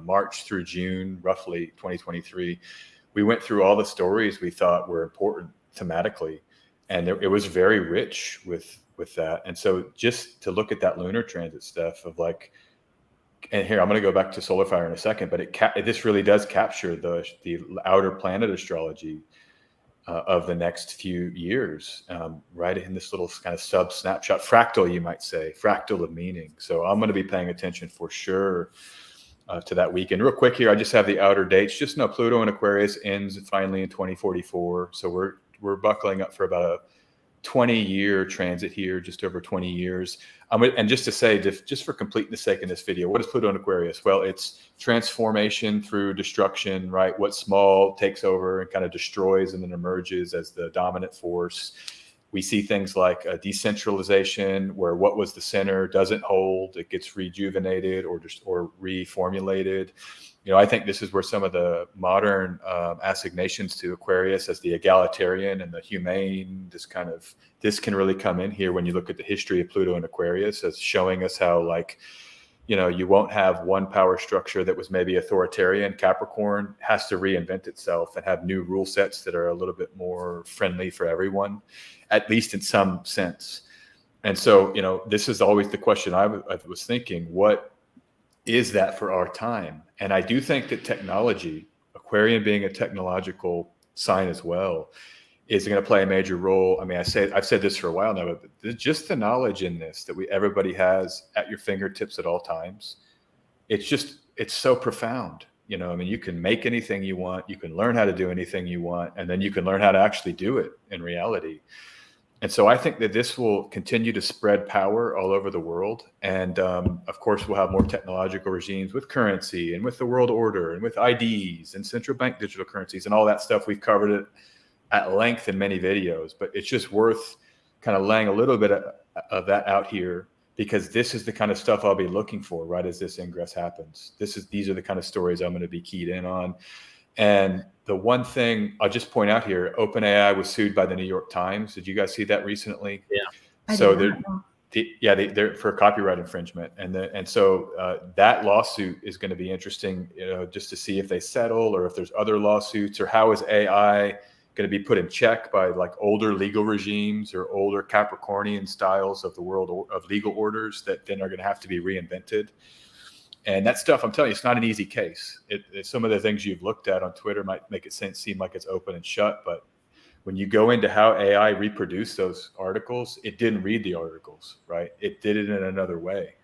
March through June, roughly 2023. We went through all the stories we thought were important thematically. And it was very rich with that. And so just to look at that lunar transit stuff of and here, I'm going to go back to solar fire in a second, but this really does capture the outer planet astrology of the next few years, right in this little kind of sub snapshot, fractal, you might say, fractal of meaning. So I'm going to be paying attention for sure to that weekend. Real quick here, I just have the outer dates. Just know Pluto in Aquarius ends finally in 2044. So we're buckling up for about a 20-year transit here, just over 20 years. And just to say, just for completeness sake in this video, what is Pluto in Aquarius? Well, it's transformation through destruction, right? What small takes over and kind of destroys and then emerges as the dominant force. We see things like a decentralization where what was the center doesn't hold, it gets rejuvenated or reformulated. I think this is where some of the modern assignations to Aquarius as the egalitarian and the humane, this can really come in here when you look at the history of Pluto and Aquarius as showing us how you won't have one power structure that was maybe authoritarian. Capricorn has to reinvent itself and have new rule sets that are a little bit more friendly for everyone, at least in some sense. And so, this is always the question I was thinking, what is that for our time? And I do think that technology, Aquarian being a technological sign as well, is going to play a major role. I mean, I've said this for a while now, but just the knowledge in this that everybody has at your fingertips at all times. It's so profound. I mean, you can make anything you want, you can learn how to do anything you want, and then you can learn how to actually do it in reality. And so I think that this will continue to spread power all over the world. And of course, we'll have more technological regimes with currency and with the world order and with IDs and central bank digital currencies and all that stuff. We've covered it at length in many videos, but it's just worth kind of laying a little bit of that out here, because this is the kind of stuff I'll be looking for right as this ingress happens. These are the kind of stories I'm going to be keyed in on. And the one thing I'll just point out here, OpenAI was sued by the New York Times. Did you guys see that recently? Yeah. So they're for copyright infringement. And so that lawsuit is going to be interesting, just to see if they settle or if there's other lawsuits, or how is AI going to be put in check by older legal regimes or older Capricornian styles of the world of legal orders that then are going to have to be reinvented. And that stuff, I'm telling you, it's not an easy case. Some of the things you've looked at on Twitter might make it seem like it's open and shut. But when you go into how AI reproduced those articles, it didn't read the articles, right? It did it in another way.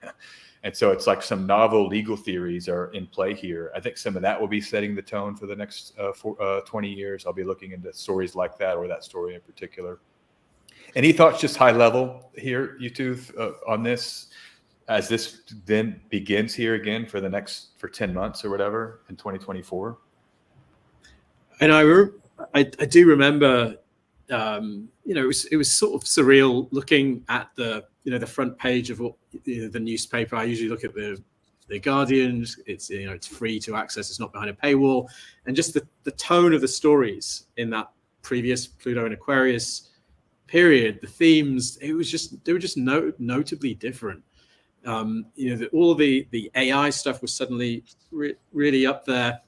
And so it's like some novel legal theories are in play here. I think some of that will be setting the tone for the next 20 years. I'll be looking into stories like that, or that story in particular. Any thoughts just high level here, you two, on this? As this then begins here again for 10 months or whatever in 2024. And I do remember, it was sort of surreal looking at the front page of the newspaper. I usually look at the Guardian. It's free to access. It's not behind a paywall, and just the tone of the stories in that previous Pluto and Aquarius period, the themes, they were just notably different. All the AI stuff was suddenly really up there.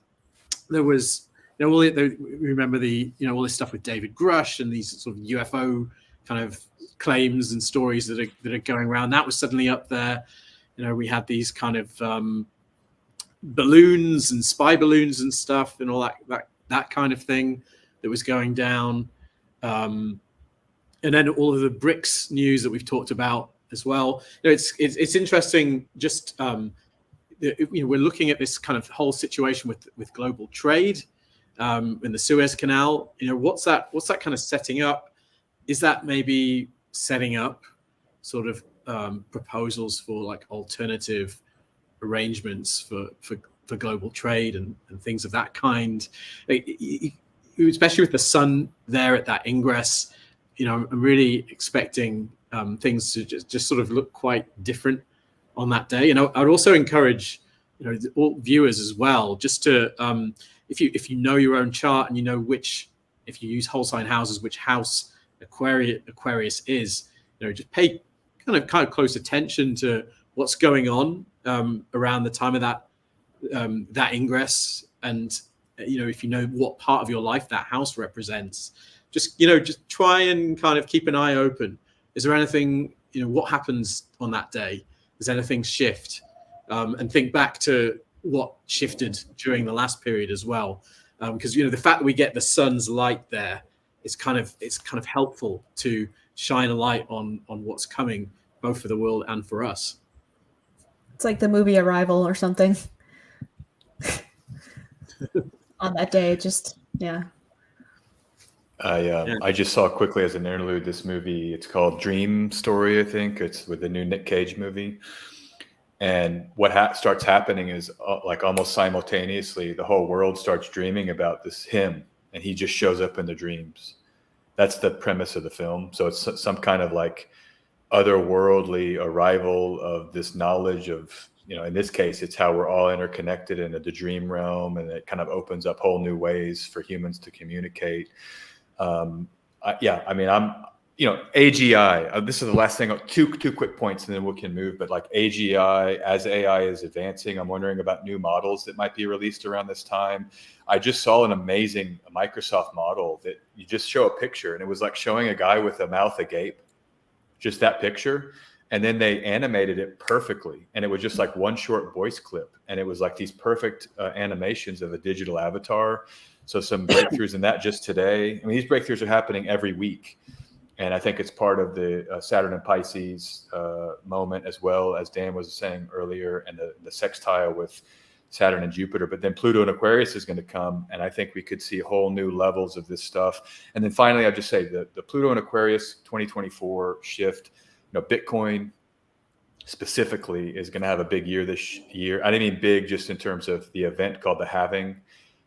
There was, remember all this stuff with David Grush and these sort of UFO kind of claims and stories that are going around. That was suddenly up there. We had these kind of balloons and spy balloons and stuff and all that kind of thing that was going down. And then all of the BRICS news that we've talked about as well. It's interesting. Just we're looking at this kind of whole situation with global trade in the Suez Canal. What's that kind of setting up? Is that maybe setting up sort of proposals for like alternative arrangements for global trade and things of that kind? Especially with the sun there at that ingress, I'm really expecting things to just sort of look quite different on that day. I'd also encourage all viewers as well, just to if you know your own chart and you know if you use whole sign houses, which house Aquarius is, just pay kind of close attention to what's going on around the time of that ingress, and if you know what part of your life that house represents, just try and kind of keep an eye open. Is there anything, what happens on that day? Does anything shift? And think back to what shifted during the last period as well, because the fact that we get the sun's light there, it's kind of helpful to shine a light on what's coming, both for the world and for us. It's like the movie Arrival or something. On that day, just yeah. I just saw quickly as an interlude this movie. It's called Dream Story, I think. It's with the new Nick Cage movie. And what starts happening is like almost simultaneously, the whole world starts dreaming about him, and he just shows up in the dreams. That's the premise of the film. So it's some kind of like otherworldly arrival of this knowledge of, in this case, it's how we're all interconnected into the dream realm, and it kind of opens up whole new ways for humans to communicate. I'm AGI. This is the last thing. Two quick points, and then we can move. But like AGI, as AI is advancing, I'm wondering about new models that might be released around this time. I just saw an amazing Microsoft model that you just show a picture, and it was like showing a guy with a mouth agape, just that picture, and then they animated it perfectly, and it was just like one short voice clip, and it was like these perfect animations of a digital avatar. So some breakthroughs in that just today. I mean, these breakthroughs are happening every week. And I think it's part of the Saturn and Pisces moment, as well as Dan was saying earlier, and the sextile with Saturn and Jupiter. But then Pluto and Aquarius is going to come, and I think we could see whole new levels of this stuff. And then finally, I'll just say the Pluto and Aquarius 2024 shift, Bitcoin specifically is going to have a big year this year. I didn't mean big just in terms of the event called the halving.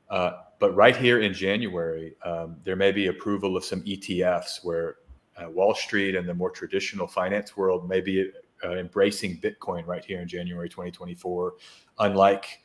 But right here in January, there may be approval of some ETFs where Wall Street and the more traditional finance world may be embracing Bitcoin right here in January 2024, unlike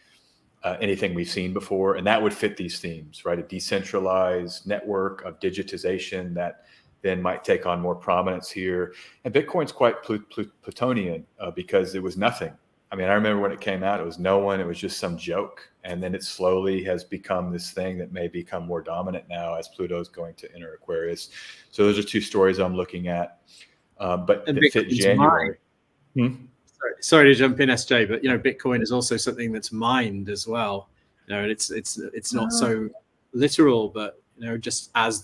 anything we've seen before. And that would fit these themes, right? A decentralized network of digitization that then might take on more prominence here. And Bitcoin's quite Plutonian because it was nothing. I mean, I remember when it came out, it was no one, it was just some joke. And then it slowly has become this thing that may become more dominant now as Pluto's going to enter Aquarius. So those are two stories I'm looking at. But that fit January. Sorry to jump in, SJ, but Bitcoin is also something that's mined as well. And it's not so literal, but just as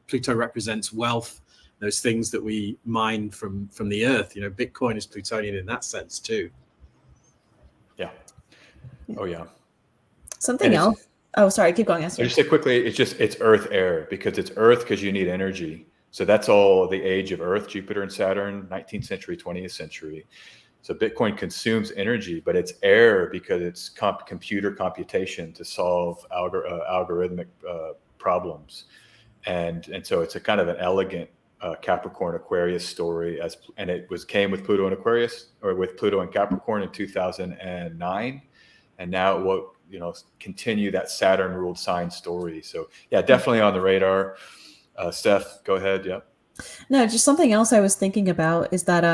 Pluto represents wealth, those things that we mine from the earth. Bitcoin is Plutonian in that sense too. Yeah. Oh yeah. Something else. Oh, sorry. Keep going. Just say quickly, it's Earth air, because it's Earth because you need energy. So that's all the age of Earth, Jupiter and Saturn, 19th century, 20th century. So Bitcoin consumes energy, but it's air because it's computer computation to solve algorithmic problems. And so it's a kind of an elegant Capricorn Aquarius story, and it came with Pluto and Aquarius, or with Pluto and Capricorn in 2009, and now it will continue that Saturn ruled sign story. So yeah, definitely on the radar. Steph, go ahead. Yeah. No, just something else I was thinking about is that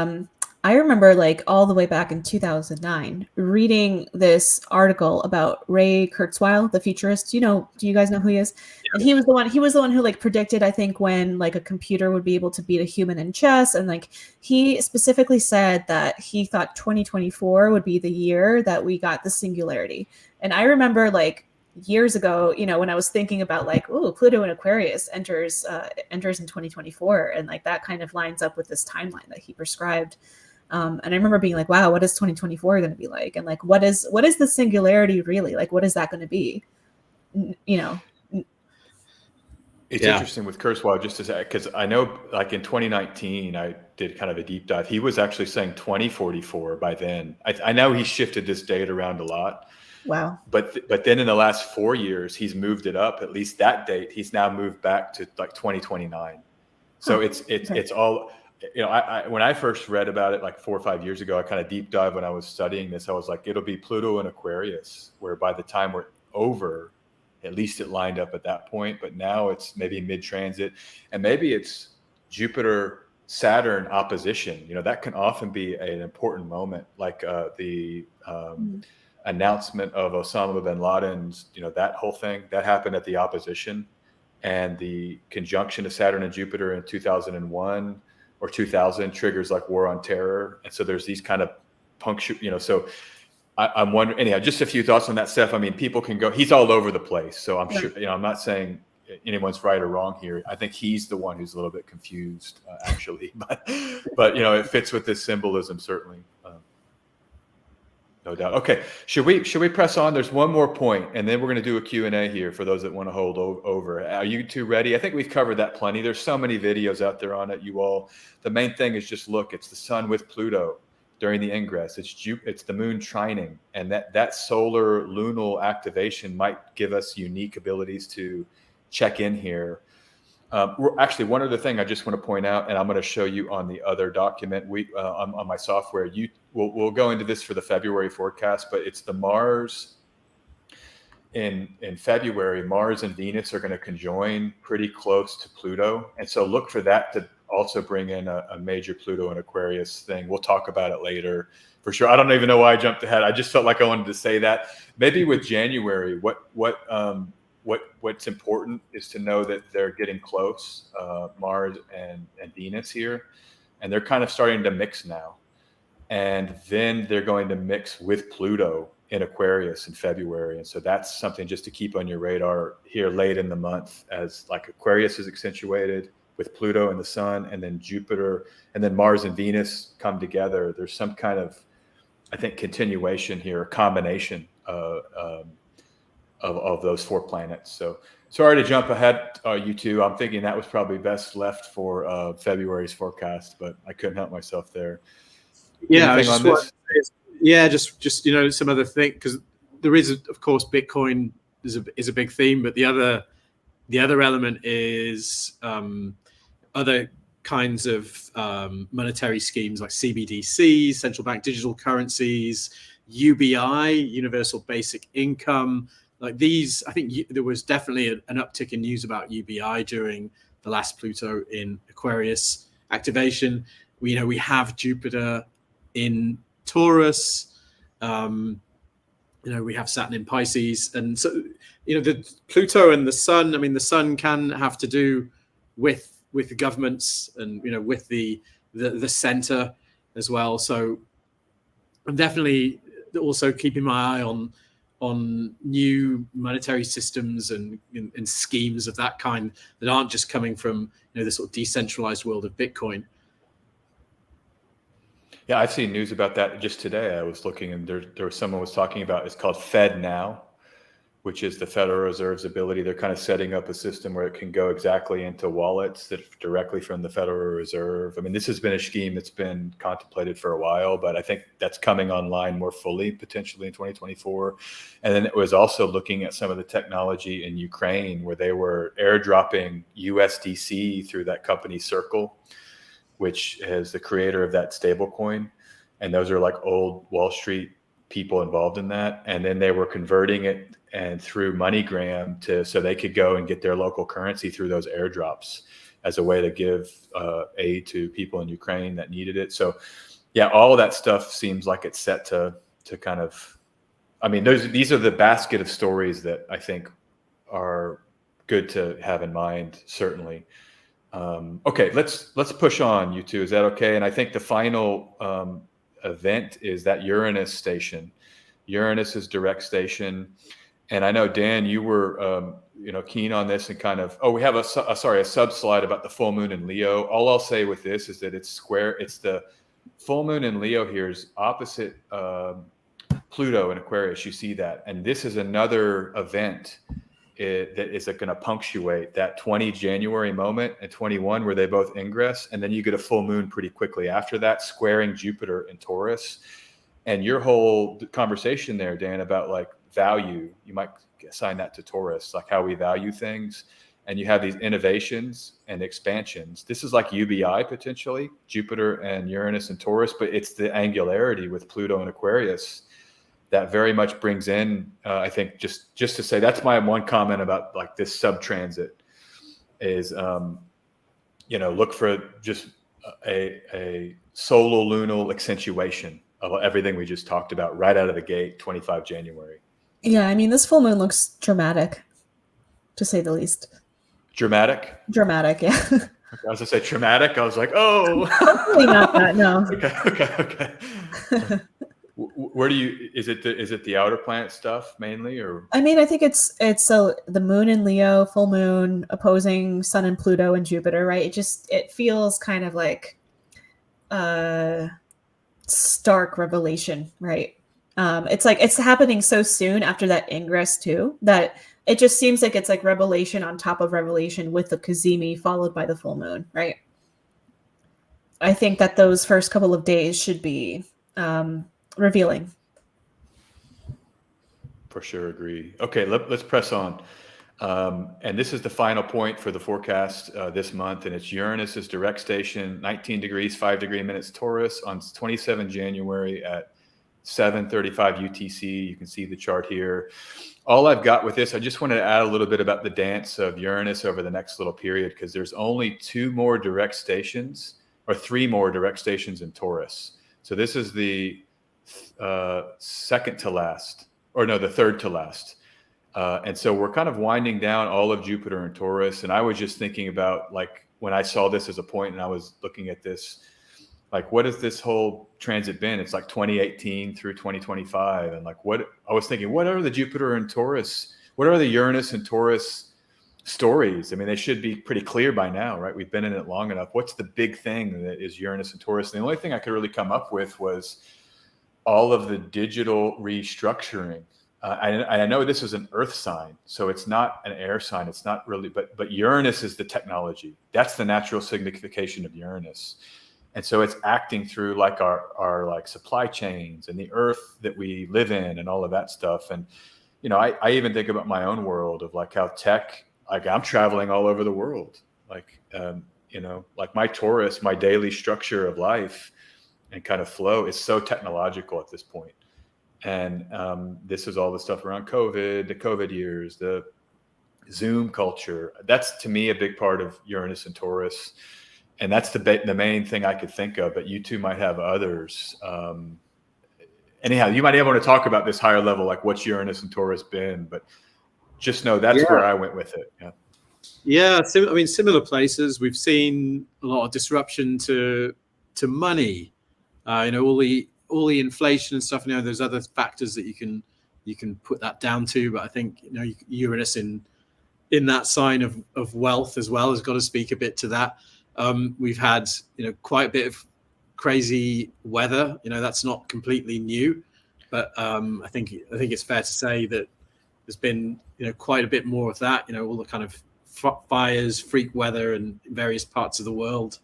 I remember like all the way back in 2009 reading this article about Ray Kurzweil, the futurist. Do you guys know who he is? And he was the one who like predicted, I think, when like a computer would be able to beat a human in chess. And like he specifically said that he thought 2024 would be the year that we got the singularity. And I remember like years ago, when I was thinking about like, oh, Pluto in Aquarius enters in 2024, and like that kind of lines up with this timeline that he prescribed. And I remember being like, wow, what is 2024 going to be like? And like, what is the singularity really? Like, what is that going to be? It's interesting with Kurzweil, just to say, because I know like in 2019, I did kind of a deep dive. He was actually saying 2044 by then. I know he shifted this date around a lot. Wow. But then in the last 4 years, he's moved it up. At least that date, he's now moved back to like 2029. So it's all, when I first read about it like 4 or 5 years ago, I kind of deep dive when I was studying this. I was like, it'll be Pluto and Aquarius, where by the time we're over, at least it lined up at that point. But now it's maybe mid-transit, and maybe it's Jupiter Saturn opposition. That can often be an important moment, like the announcement of Osama bin Laden's, that whole thing that happened at the opposition, and the conjunction of Saturn and Jupiter in 2001 or 2000 triggers like war on terror. And so there's these kind of puncture, so I'm wondering, anyhow, just a few thoughts on that, Steph. I mean, people can go, he's all over the place. So I'm sure, I'm not saying anyone's right or wrong here. I think he's the one who's a little bit confused, actually, but it fits with this symbolism, certainly. No doubt. Okay. Should we press on? There's one more point, and then we're going to do a Q&A here for those that want to hold over. Are you two ready? I think we've covered that plenty. There's so many videos out there on it. You all, the main thing is just look, it's the sun with Pluto during the ingress. It's the moon trining, and that solar lunal activation might give us unique abilities to check in here. We're actually, one other thing I just want to point out, and I'm going to show you on the other document on my software. We'll go into this for the February forecast, but it's the Mars in February. Mars and Venus are going to conjoin pretty close to Pluto, and so look for that to also bring in a major Pluto and Aquarius thing. We'll talk about it later for sure. I don't even know why I jumped ahead. I just felt like I wanted to say that. Maybe with January, what's important is to know that they're getting close, Mars and Venus here, and they're kind of starting to mix now. And then they're going to mix with Pluto in Aquarius in February. And so that's something just to keep on your radar here late in the month, as like Aquarius is accentuated with Pluto and the sun, and then Jupiter, and then Mars and Venus come together. There's some kind of, I think, continuation here, a combination of those 4 planets. So sorry to jump ahead, you two. I'm thinking that was probably best left for February's forecast, but I couldn't help myself there. Yeah, just some other thing, because there is, of course, Bitcoin is a big theme, but the other element is other kinds of monetary schemes like CBDCs, central bank digital currencies, UBI, universal basic income. Like these, I think there was definitely an uptick in news about UBI during the last Pluto in Aquarius activation. We have Jupiter in Taurus. We have Saturn in Pisces, and so the Pluto and the Sun. I mean, the Sun can have to do with the governments and with the center as well. So I'm definitely also keeping my eye on new monetary systems and schemes of that kind that aren't just coming from the sort of decentralized world of Bitcoin. Yeah, I've seen news about that just today. I was looking, and there was someone was talking about, it's called Fed Now, which is the Federal Reserve's ability. They're kind of setting up a system where it can go exactly into wallets that directly from the Federal Reserve. I mean, this has been a scheme that's been contemplated for a while, but I think that's coming online more fully potentially in 2024. And then it was also looking at some of the technology in Ukraine, where they were airdropping USDC through that company Circle, which is the creator of that stable coin. And those are like old Wall Street people involved in that. And then they were converting it and through MoneyGram so they could go and get their local currency through those airdrops as a way to give aid to people in Ukraine that needed it. So yeah, all of that stuff seems like it's set to kind of, I mean, these are the basket of stories that I think are good to have in mind, certainly. Okay, let's push on, you two. Is that okay? And I think the final event is that Uranus station. Uranus is direct station, and I know Dan, you were keen on this and kind of. Oh, we have a sub slide about the full moon in Leo. All I'll say with this is that it's square. It's the full moon in Leo here is opposite Pluto in Aquarius. You see that, and this is another event that is going to punctuate that 20 January moment and 21 where they both ingress, and then you get a full moon pretty quickly after that, squaring Jupiter in Taurus. And your whole conversation there, Dan, about like value, you might assign that to Taurus, like how we value things. And you have these innovations and expansions. This is like UBI potentially, Jupiter and Uranus and Taurus, but it's the angularity with Pluto and Aquarius that very much brings in, I think, just to say, that's my one comment about like this sub-transit is, look for just a solar-lunar accentuation of everything we just talked about right out of the gate, 25 January. Yeah, I mean, this full moon looks dramatic, to say the least. Dramatic? Dramatic, yeah. Okay, I was going to say traumatic. I was like, oh. Hopefully not that, no. Okay. Where do you, is it the outer planet stuff mainly, or? I mean, I think it's so the moon in Leo, full moon opposing Sun and Pluto and Jupiter, right? It feels kind of like stark revelation, right? It's like it's happening so soon after that ingress too, that it just seems like it's like revelation on top of revelation with the Cazimi followed by the full moon, right? I think that those first couple of days should be revealing. For sure, agree. Okay, let's press on. And this is the final point for the forecast this month, and it's Uranus's direct station, 19 degrees, 5 degree minutes Taurus on 27 January at 7:35 UTC. You can see the chart here. All I've got with this, I just wanted to add a little bit about the dance of Uranus over the next little period, because there's only 2 more direct stations, or 3 more direct stations in Taurus. So this is the second to last, or no, the third to last. And so we're kind of winding down all of Jupiter and Taurus. And I was just thinking about, like, when I saw this as a point and I was looking at this, like, what has this whole transit been? It's like 2018 through 2025. And like, what I was thinking, what are the Jupiter and Taurus, what are the Uranus and Taurus stories? I mean, they should be pretty clear by now, right? We've been in it long enough. What's the big thing that is Uranus and Taurus? And the only thing I could really come up with was all of the digital restructuring. I know this is an earth sign, so it's not an air sign. It's not really, but Uranus is the technology. That's the natural signification of Uranus. And so it's acting through like our like supply chains and the earth that we live in and all of that stuff. And, I even think about my own world of like how tech, like I'm traveling all over the world. Like, like my Taurus, my daily structure of life and kind of flow is so technological at this point. And this is all the stuff around COVID, the COVID years, the Zoom culture. That's, to me, a big part of Uranus and Taurus. And that's the main thing I could think of, but you two might have others. Anyhow, you might be able to talk about this higher level, like what's Uranus and Taurus been, but just know that's where I went with it. Yeah. Similar places. We've seen a lot of disruption to money. All the inflation and stuff. There's other factors that you can put that down to, but I think Uranus in that sign of wealth as well has got to speak a bit to that. We've had quite a bit of crazy weather. That's not completely new, but I think it's fair to say that there's been quite a bit more of that. All the kind of fires, freak weather in various parts of the world.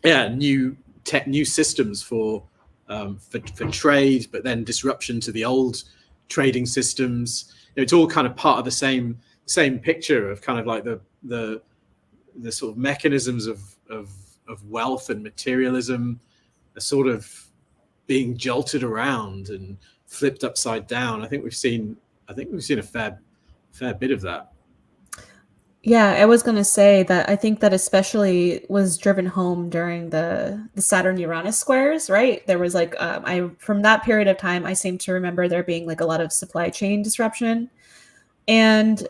New systems for trade, but then disruption to the old trading systems. It's all kind of part of the same picture of kind of like the sort of mechanisms of wealth and materialism are sort of being jolted around and flipped upside down. I think we've seen a fair bit of that. Yeah, I was gonna say that I think that especially was driven home during the Saturn Uranus squares, right? There was like I from that period of time, I seem to remember there being like a lot of supply chain disruption. And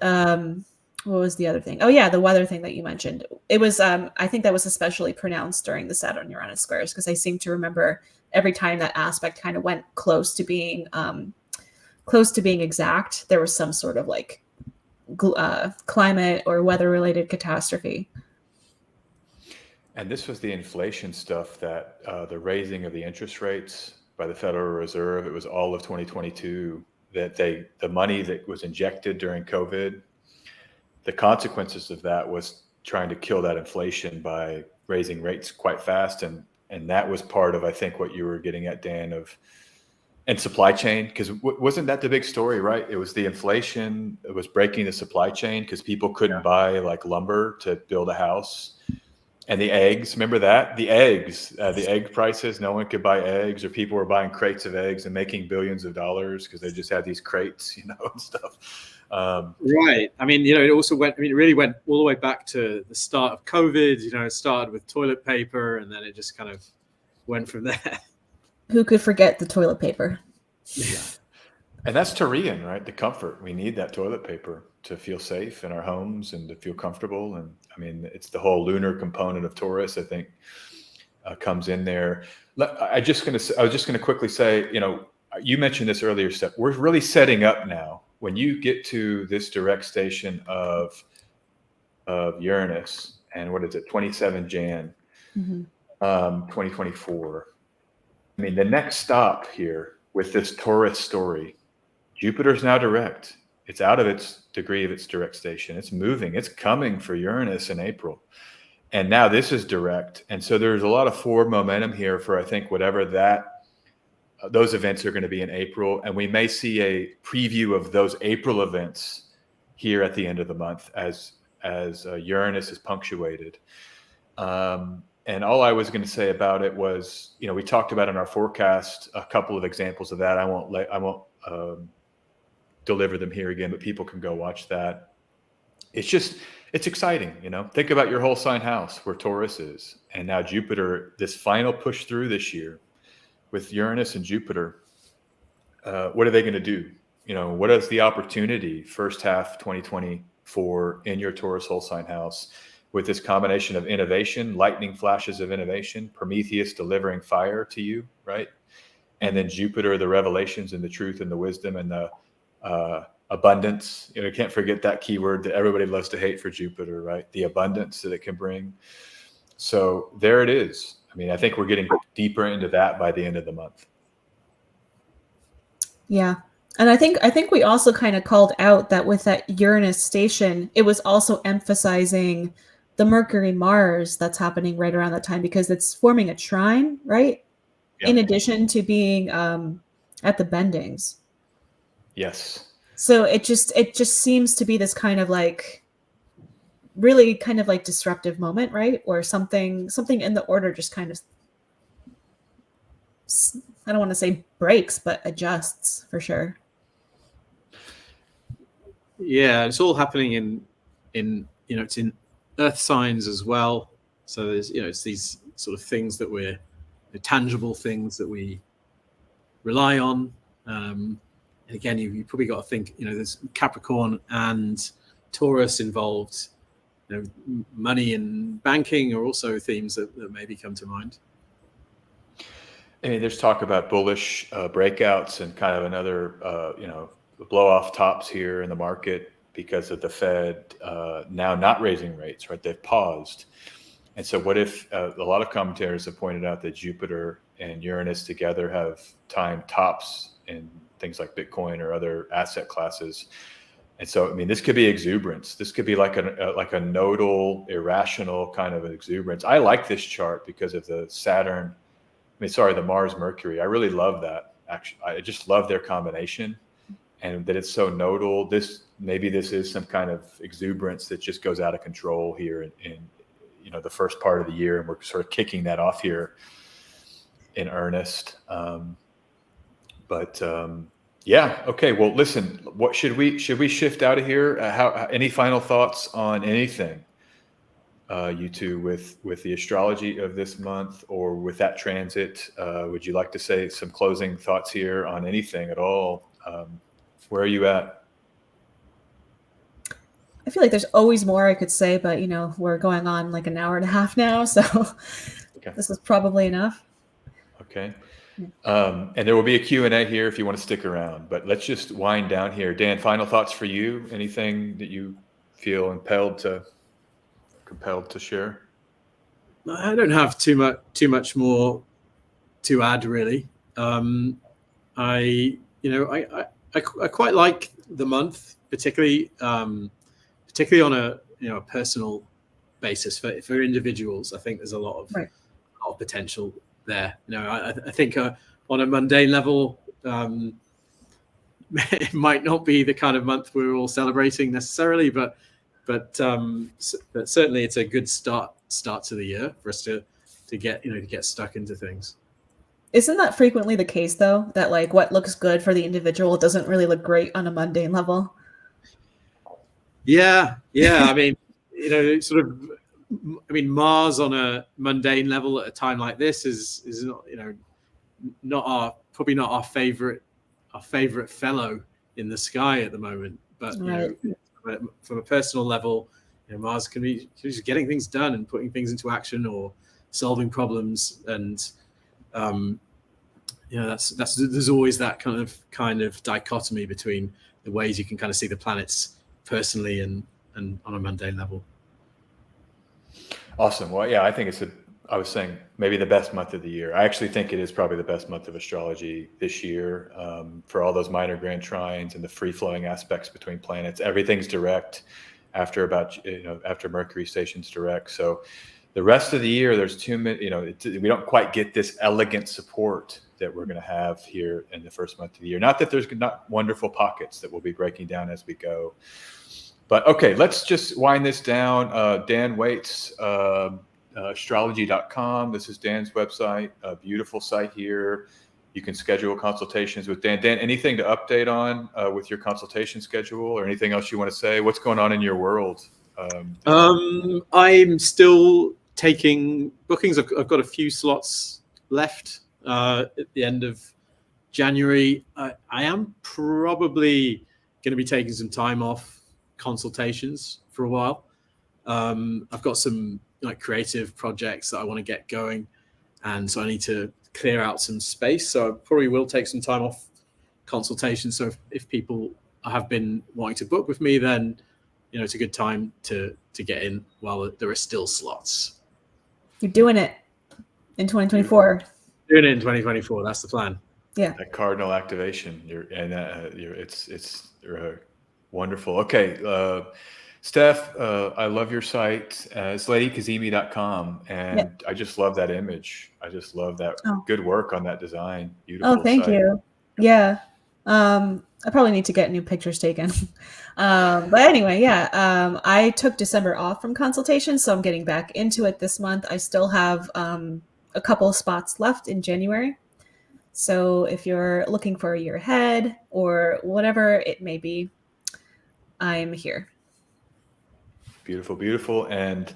what was the other thing? Oh yeah, the weather thing that you mentioned. It was I think that was especially pronounced during the Saturn Uranus squares because I seem to remember every time that aspect kind of went close to being exact, there was some sort of like climate or weather related catastrophe. And this was the inflation stuff that the raising of the interest rates by the Federal Reserve, it was all of 2022 that the money that was injected during COVID, the consequences of that was trying to kill that inflation by raising rates quite fast. And that was part of, I think, what you were getting at, Dan, and supply chain, because wasn't that the big story, right? It was the inflation, it was breaking the supply chain because people couldn't buy like lumber to build a house. And the eggs, remember that? The eggs, the egg prices, no one could buy eggs, or people were buying crates of eggs and making billions of dollars because they just had these crates, and stuff. Right. I mean, it also went, it really went all the way back to the start of COVID. It started with toilet paper, and then it just kind of went from there. Who could forget the toilet paper? Yeah. And that's Tyrian, right? The comfort. We need that toilet paper to feel safe in our homes and to feel comfortable. And I mean, it's the whole lunar component of Taurus, I think, comes in there. I was just going to quickly say, you mentioned this earlier, Steph. We're really setting up now. When you get to this direct station of Uranus, and what is it, 27 Jan, 2024. I mean, the next stop here with this Taurus story, Jupiter's now direct. It's out of its degree of its direct station. It's moving. It's coming for Uranus in April. And now this is direct. And so there's a lot of forward momentum here for, I think, whatever those events are going to be in April. And we may see a preview of those April events here at the end of the month as Uranus is punctuated. And all I was going to say about it was, we talked about in our forecast a couple of examples of that. I won't deliver them here again, but people can go watch that. It's exciting, Think about your whole sign house where Taurus is, and now Jupiter. This final push through this year with Uranus and Jupiter. What are they going to do? What is the opportunity first half 2024 in your Taurus whole sign house? With this combination of innovation, lightning flashes of innovation, Prometheus delivering fire to you, right? And then Jupiter, the revelations and the truth and the wisdom and the abundance. Can't forget that keyword that everybody loves to hate for Jupiter, right? The abundance that it can bring. So there it is. I mean, I think we're getting deeper into that by the end of the month. Yeah. And I think we also kind of called out that with that Uranus station, it was also emphasizing the Mercury Mars that's happening right around that time because it's forming a trine, right? Yeah. In addition to being at the bendings. Yes. So it just seems to be this kind of like really kind of like disruptive moment, right? Or something in the order just kind of, I don't want to say breaks, but adjusts for sure. Yeah, it's all happening in it's in earth signs as well. So there's it's these sort of things that we're the tangible things that we rely on. Again, you probably got to think there's Capricorn and Taurus involved. Money and banking are also themes that maybe come to mind. I mean, there's talk about bullish breakouts and kind of another blow off tops here in the market because of the Fed now not raising rates, right? They've paused. And so what if a lot of commentators have pointed out that Jupiter and Uranus together have timed tops in things like Bitcoin or other asset classes. And so, I mean, this could be exuberance. This could be like a nodal, irrational kind of exuberance. I like this chart because of the the Mars Mercury. I really love that. Actually, I just love their combination. And that it's so nodal. Maybe this is some kind of exuberance that just goes out of control here in the first part of the year, and we're sort of kicking that off here in earnest. But Yeah. Okay. Well, listen. What should we shift out of here? Any final thoughts on anything? You two with the astrology of this month or with that transit? Would you like to say some closing thoughts here on anything at all? Where are you at? I feel like there's always more I could say, but we're going on like an hour and a half now, so Okay. this is probably enough. Okay. And there will be a Q&A here if you want to stick around, but let's just wind down here. Dan, final thoughts for you? Anything that you feel compelled to share? I don't have too much more to add, really. I quite like the month, particularly on a personal basis for individuals. I think there's a lot of potential there. I think on a mundane level, it might not be the kind of month we're all celebrating necessarily, but certainly it's a good start to the year for us to get stuck into things. Isn't that frequently the case, though, that like what looks good for the individual doesn't really look great on a mundane level? Yeah. I mean, Mars on a mundane level at a time like this is not probably not our favorite fellow in the sky at the moment. But from a personal level, Mars can be just getting things done and putting things into action or solving problems, and there's always that kind of dichotomy between the ways you can kind of see the planets personally and on a mundane level. Awesome. Well, yeah, I think I was saying maybe the best month of the year. I actually think it is probably the best month of astrology this year, for all those minor grand trines and the free flowing aspects between planets. Everything's direct after Mercury station's direct. So the rest of the year, there's too many, we don't quite get this elegant support that we're going to have here in the first month of the year. Not that there's not wonderful pockets that we'll be breaking down as we go. But okay, let's just wind this down. Dan Waits, astrology.com. This is Dan's website, a beautiful site here. You can schedule consultations with Dan. Dan, anything to update on with your consultation schedule or anything else you want to say? What's going on in your world? I'm still taking bookings. I've got a few slots left at the end of January. I am probably going to be taking some time off consultations for a while. I've got some creative projects that I want to get going, and so I need to clear out some space. So I probably will take some time off consultation. So if people have been wanting to book with me, then it's a good time to get in while there are still slots. You're doing it in 2024. Doing it in 2024. That's the plan. Yeah. That cardinal activation. It's wonderful. Okay. Steph, I love your site. It's ladykazemi.com. And I just love that image. I just love that good work on that design. Beautiful. Oh, thank you. Yeah. I probably need to get new pictures taken. But anyway, yeah. I took December off from consultation, so I'm getting back into it this month. I still have a couple of spots left in January. So if you're looking for a year ahead or whatever it may be, I'm here. Beautiful, beautiful. And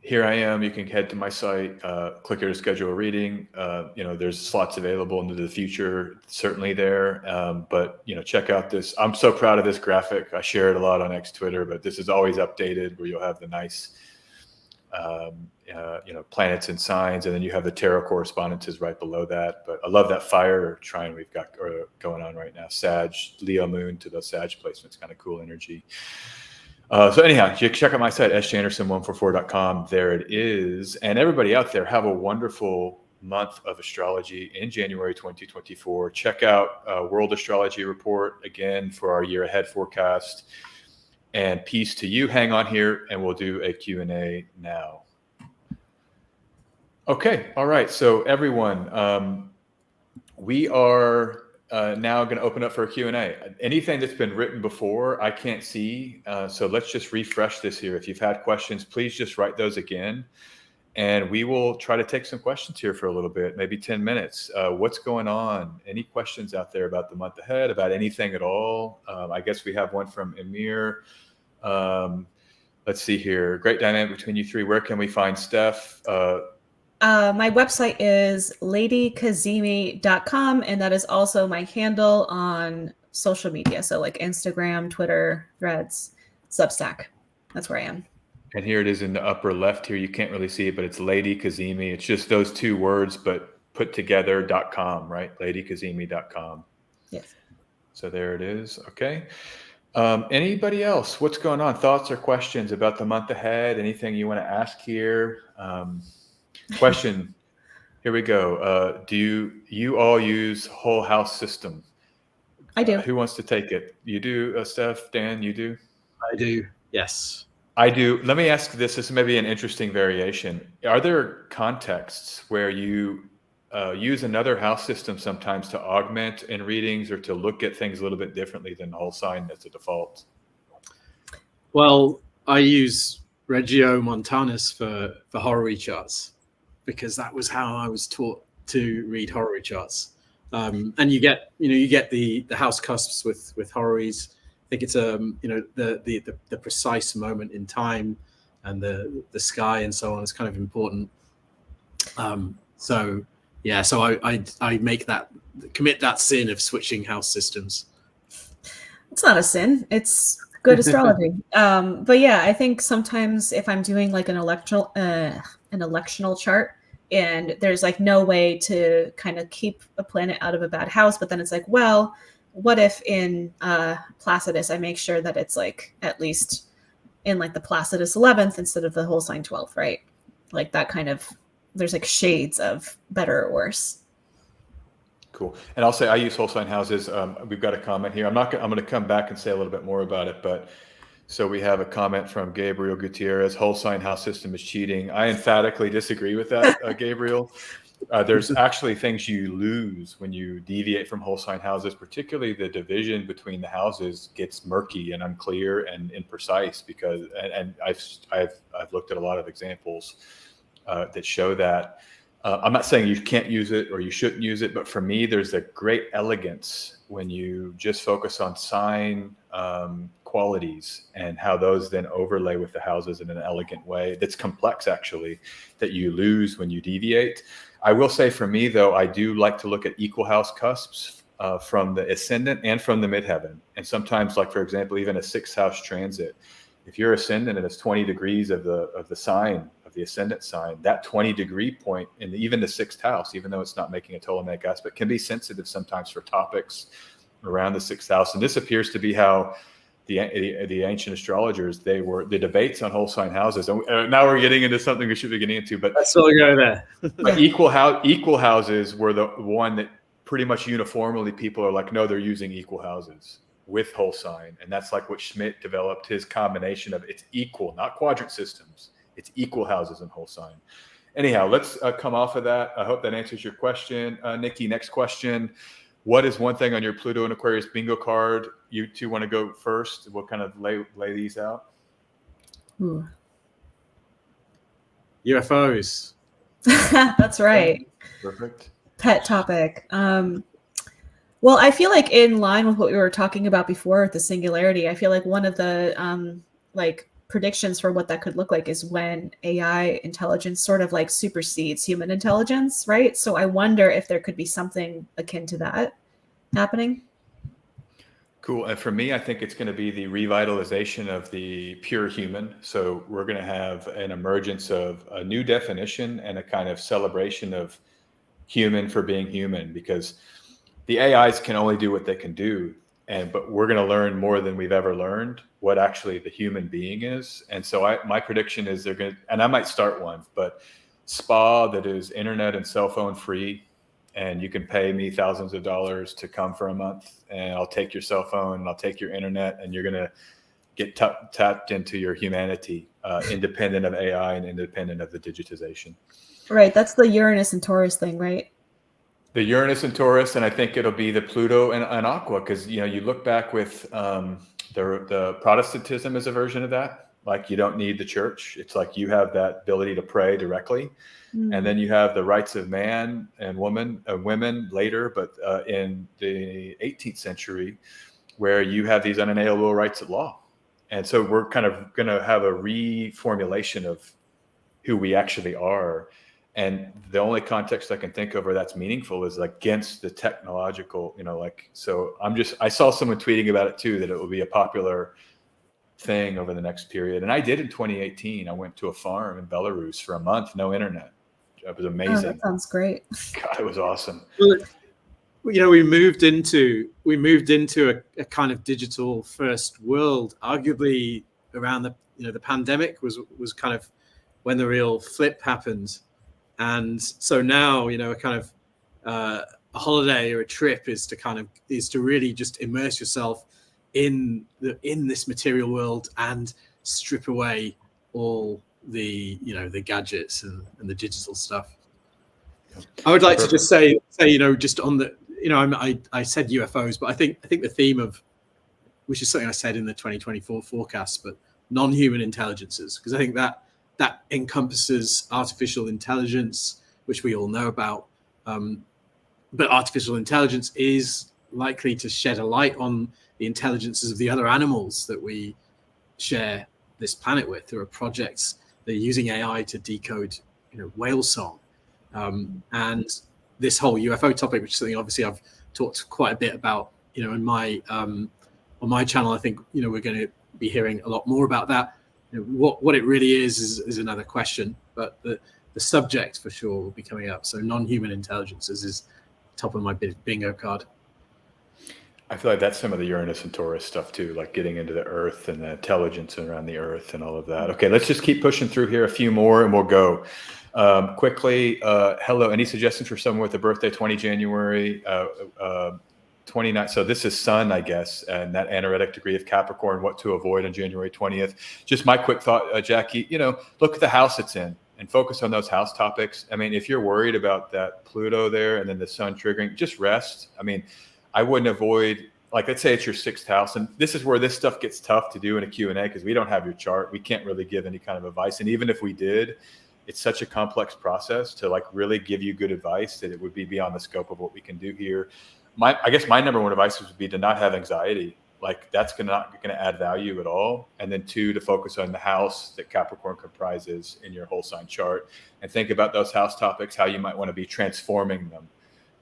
here I am. You can head to my site, click here to schedule a reading. There's slots available into the future, certainly there. But check out this. I'm so proud of this graphic. I share it a lot on X Twitter, but this is always updated where you'll have the nice, planets and signs, and then you have the tarot correspondences right below that. But I love that fire trine we've got going on right now. Sag, Leo moon to the Sag placements, kind of cool energy. So anyhow, you check out my site, sjanderson144.com. There it is. And everybody out there, have a wonderful month of astrology in January 2024. Check out World Astrology Report again for our year ahead forecast. And peace to you. Hang on here and we'll do a Q&A now. Okay. All right. So everyone, we are now going to open up for a Q&A. Anything that's been written before, I can't see. So let's just refresh this here. If you've had questions, please just write those again. and we will try to take some questions here for a little bit, maybe 10 minutes. What's going on? Any questions out there about the month ahead, about anything at all? I guess we have one from Emir. Let's see here. Great dynamic between you three. Where can we find Steph? My website is ladykazimi.com, and that is also my handle on social media. So like Instagram, Twitter, Threads, Substack. That's where I am. And here it is in the upper left here. You can't really see it, but it's Lady Kazimi. It's just those two words, but put together.com, right? ladykazimi.com. Yes. So there it is. Okay. Anybody else? What's going on? Thoughts or questions about the month ahead? Anything you want to ask here? Question. Here we go. Do you all use whole house system? I do. Who wants to take it? You do, Steph, Dan, you do? I do. Yes. I do. Let me ask this. This may be an interesting variation. Are there contexts where you use another house system sometimes to augment in readings or to look at things a little bit differently than the whole sign as a default? Well, I use Reggio Montanus for horary charts, because that was how I was taught to read horary charts. And you get the house cusps with horaries. I think it's the precise moment in time, and the sky and so on is kind of important. So I commit that sin of switching house systems. It's not a sin. It's good astrology. But yeah, I think sometimes if I'm doing like an electional chart, and there's like no way to kind of keep a planet out of a bad house, but then it's like, well, what if in Placidus I make sure that it's like at least in like the Placidus 11th instead of the whole sign 12th, right? Like that kind of, there's like shades of better or worse. Cool. And I'll say I use whole sign houses. We've got a comment here. I'm going to come back and say a little bit more about it, but so we have a comment from Gabriel Gutierrez. Whole sign house system is cheating. I emphatically disagree with that, Gabriel. There's actually things you lose when you deviate from whole sign houses, particularly the division between the houses gets murky and unclear and imprecise because, and I've looked at a lot of examples that show that. I'm not saying you can't use it or you shouldn't use it, but for me, there's a great elegance when you just focus on sign qualities and how those then overlay with the houses in an elegant way that's complex, actually, that you lose when you deviate. I will say for me, though, I do like to look at equal house cusps from the ascendant and from the midheaven. And sometimes, like, for example, even a sixth house transit, if you're ascendant and it's 20 degrees of the sign, of the ascendant sign, that 20-degree point in even the sixth house, even though it's not making a Ptolemaic aspect, can be sensitive sometimes for topics around the sixth house. And this appears to be how the ancient astrologers, the debates on whole sign houses. And now we're getting into something we should be getting into, but let's all go there. But equal houses were the one that pretty much uniformly people are like, no, they're using equal houses with whole sign. And that's like what Schmidt developed, his combination of it's equal, not quadrant systems. It's equal houses and whole sign. Anyhow, let's come off of that. I hope that answers your question. Nikki, next question. What is one thing on your Pluto and Aquarius bingo card? You two want to go first? We'll kind of lay these out. Ooh. UFOs. That's right. Perfect. Pet topic. Well, I feel like in line with what we were talking about before with the singularity, I feel like one of the like predictions for what that could look like is when AI intelligence sort of like supersedes human intelligence, right? So I wonder if there could be something akin to that happening. Cool. And for me, I think it's going to be the revitalization of the pure human. So we're going to have an emergence of a new definition and a kind of celebration of human for being human, because the AIs can only do what they can do. But we're going to learn more than we've ever learned what actually the human being is. And so my prediction is they're going to, and I might start one, but spa that is internet and cell phone free. And you can pay me thousands of dollars to come for a month, and I'll take your cell phone and I'll take your internet, and you're going to get tapped into your humanity, independent of AI and independent of the digitization. Right. That's the Uranus and Taurus thing, right? The Uranus and Taurus, and I think it'll be the Pluto and Aqua, because you look back with the Protestantism is a version of that, Like you don't need the church. It's like you have that ability to pray directly. And then you have the rights of man and women later, but in the 18th century, where you have these unalienable rights of law. And so we're kind of going to have a reformulation of who we actually are. And the only context I can think of where that's meaningful is against the technological, so I saw someone tweeting about it too, that it will be a popular thing over the next period. And I did in 2018. I went to a farm in Belarus for a month, no internet. It was amazing. Oh, that sounds great. God, it was awesome. Well, we moved into a kind of digital first world, arguably around the pandemic was kind of when the real flip happened. And so now, a kind of a holiday or a trip is to really just immerse yourself in this material world and strip away all the gadgets and the digital stuff. I would like to just say just on the I said UFOs, but I think the theme of, which is something I said in the 2024 forecast, but non-human intelligences, because I think that encompasses artificial intelligence, which we all know about, but artificial intelligence is likely to shed a light on the intelligences of the other animals that we share this planet with. There are projects that are using AI to decode, whale song, and this whole UFO topic, which is something obviously I've talked quite a bit about, in my on my channel. I think we're going to be hearing a lot more about that. What it really is another question, but the subject for sure will be coming up. So non-human intelligences is top of my bingo card. I feel like that's some of the Uranus and Taurus stuff too, like getting into the Earth and the intelligence around the Earth and all of that. Okay, let's just keep pushing through here. A few more and we'll go. Quickly, hello, any suggestions for someone with a birthday 20 January 29th? So this is Sun, I guess, and that anaretic degree of Capricorn, what to avoid on January 20th. Just my quick thought, Jackie, look at the house it's in and focus on those house topics. I mean, if you're worried about that Pluto there and then the Sun triggering, just rest. I mean, I wouldn't avoid, let's say it's your sixth house. And this is where this stuff gets tough to do in a Q&A because we don't have your chart. We can't really give any kind of advice. And even if we did, it's such a complex process to really give you good advice that it would be beyond the scope of what we can do here. I guess my number one advice would be to not have anxiety. That's not going to add value at all. And then 2, to focus on the house that Capricorn comprises in your whole sign chart and think about those house topics, how you might want to be transforming them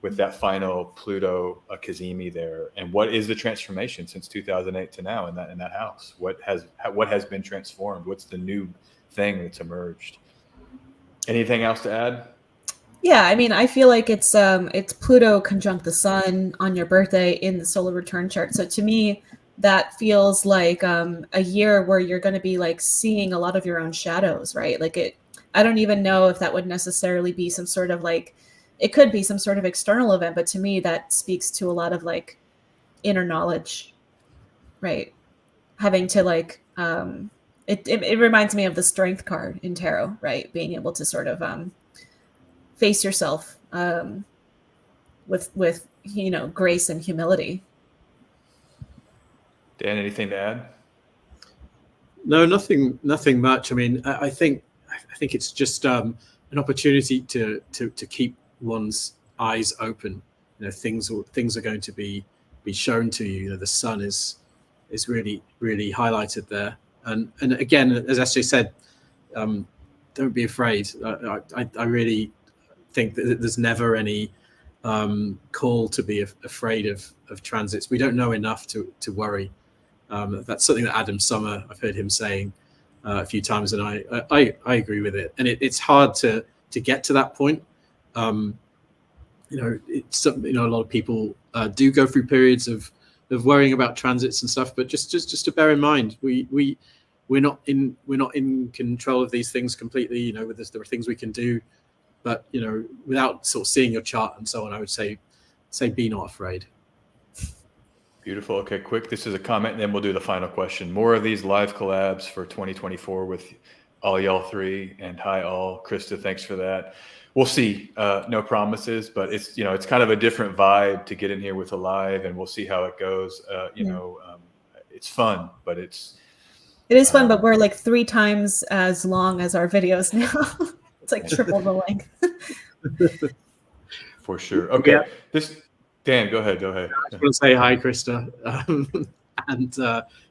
with that final Pluto Cazimi there. And what is the transformation since 2008 to now in that house? What has been transformed? What's the new thing that's emerged? Anything else to add? Yeah, I mean, I feel like it's Pluto conjunct the Sun on your birthday in the solar return chart. So to me, that feels like a year where you're going to be seeing a lot of your own shadows, right? I don't even know if that would necessarily be some sort of it could be some sort of external event, but to me that speaks to a lot of inner knowledge, right? Having to it reminds me of the Strength card in tarot, right? Being able to sort of face yourself with grace and humility. Dan, anything to add? No, nothing much. I mean, I think it's just an opportunity to keep one's eyes open. Things are going to be shown to you. The sun is really highlighted there. And again, as SJ said, don't be afraid. I really think that there's never any call to be afraid of transits. We don't know enough to worry. That's something that Adam Sommer, I've heard him saying a few times, and I agree with it. And it's hard to get to that point. It's something, a lot of people do go through periods of worrying about transits and stuff, but just to bear in mind, we're not in control of these things completely. There are things we can do, but without sort of seeing your chart and so on, I would say be not afraid. Beautiful. Okay, quick. This is a comment, and then we'll do the final question. More of these live collabs for 2024 with all y'all three, and hi all. Krista, thanks for that. We'll see. No promises, but it's it's kind of a different vibe to get in here with a live, and we'll see how it goes. It's fun, but it's It is fun, but we're like 3 times as long as our videos now. It's like triple the length. For sure. Okay. Yeah. Dan, go ahead. I just want to say hi, Krista. And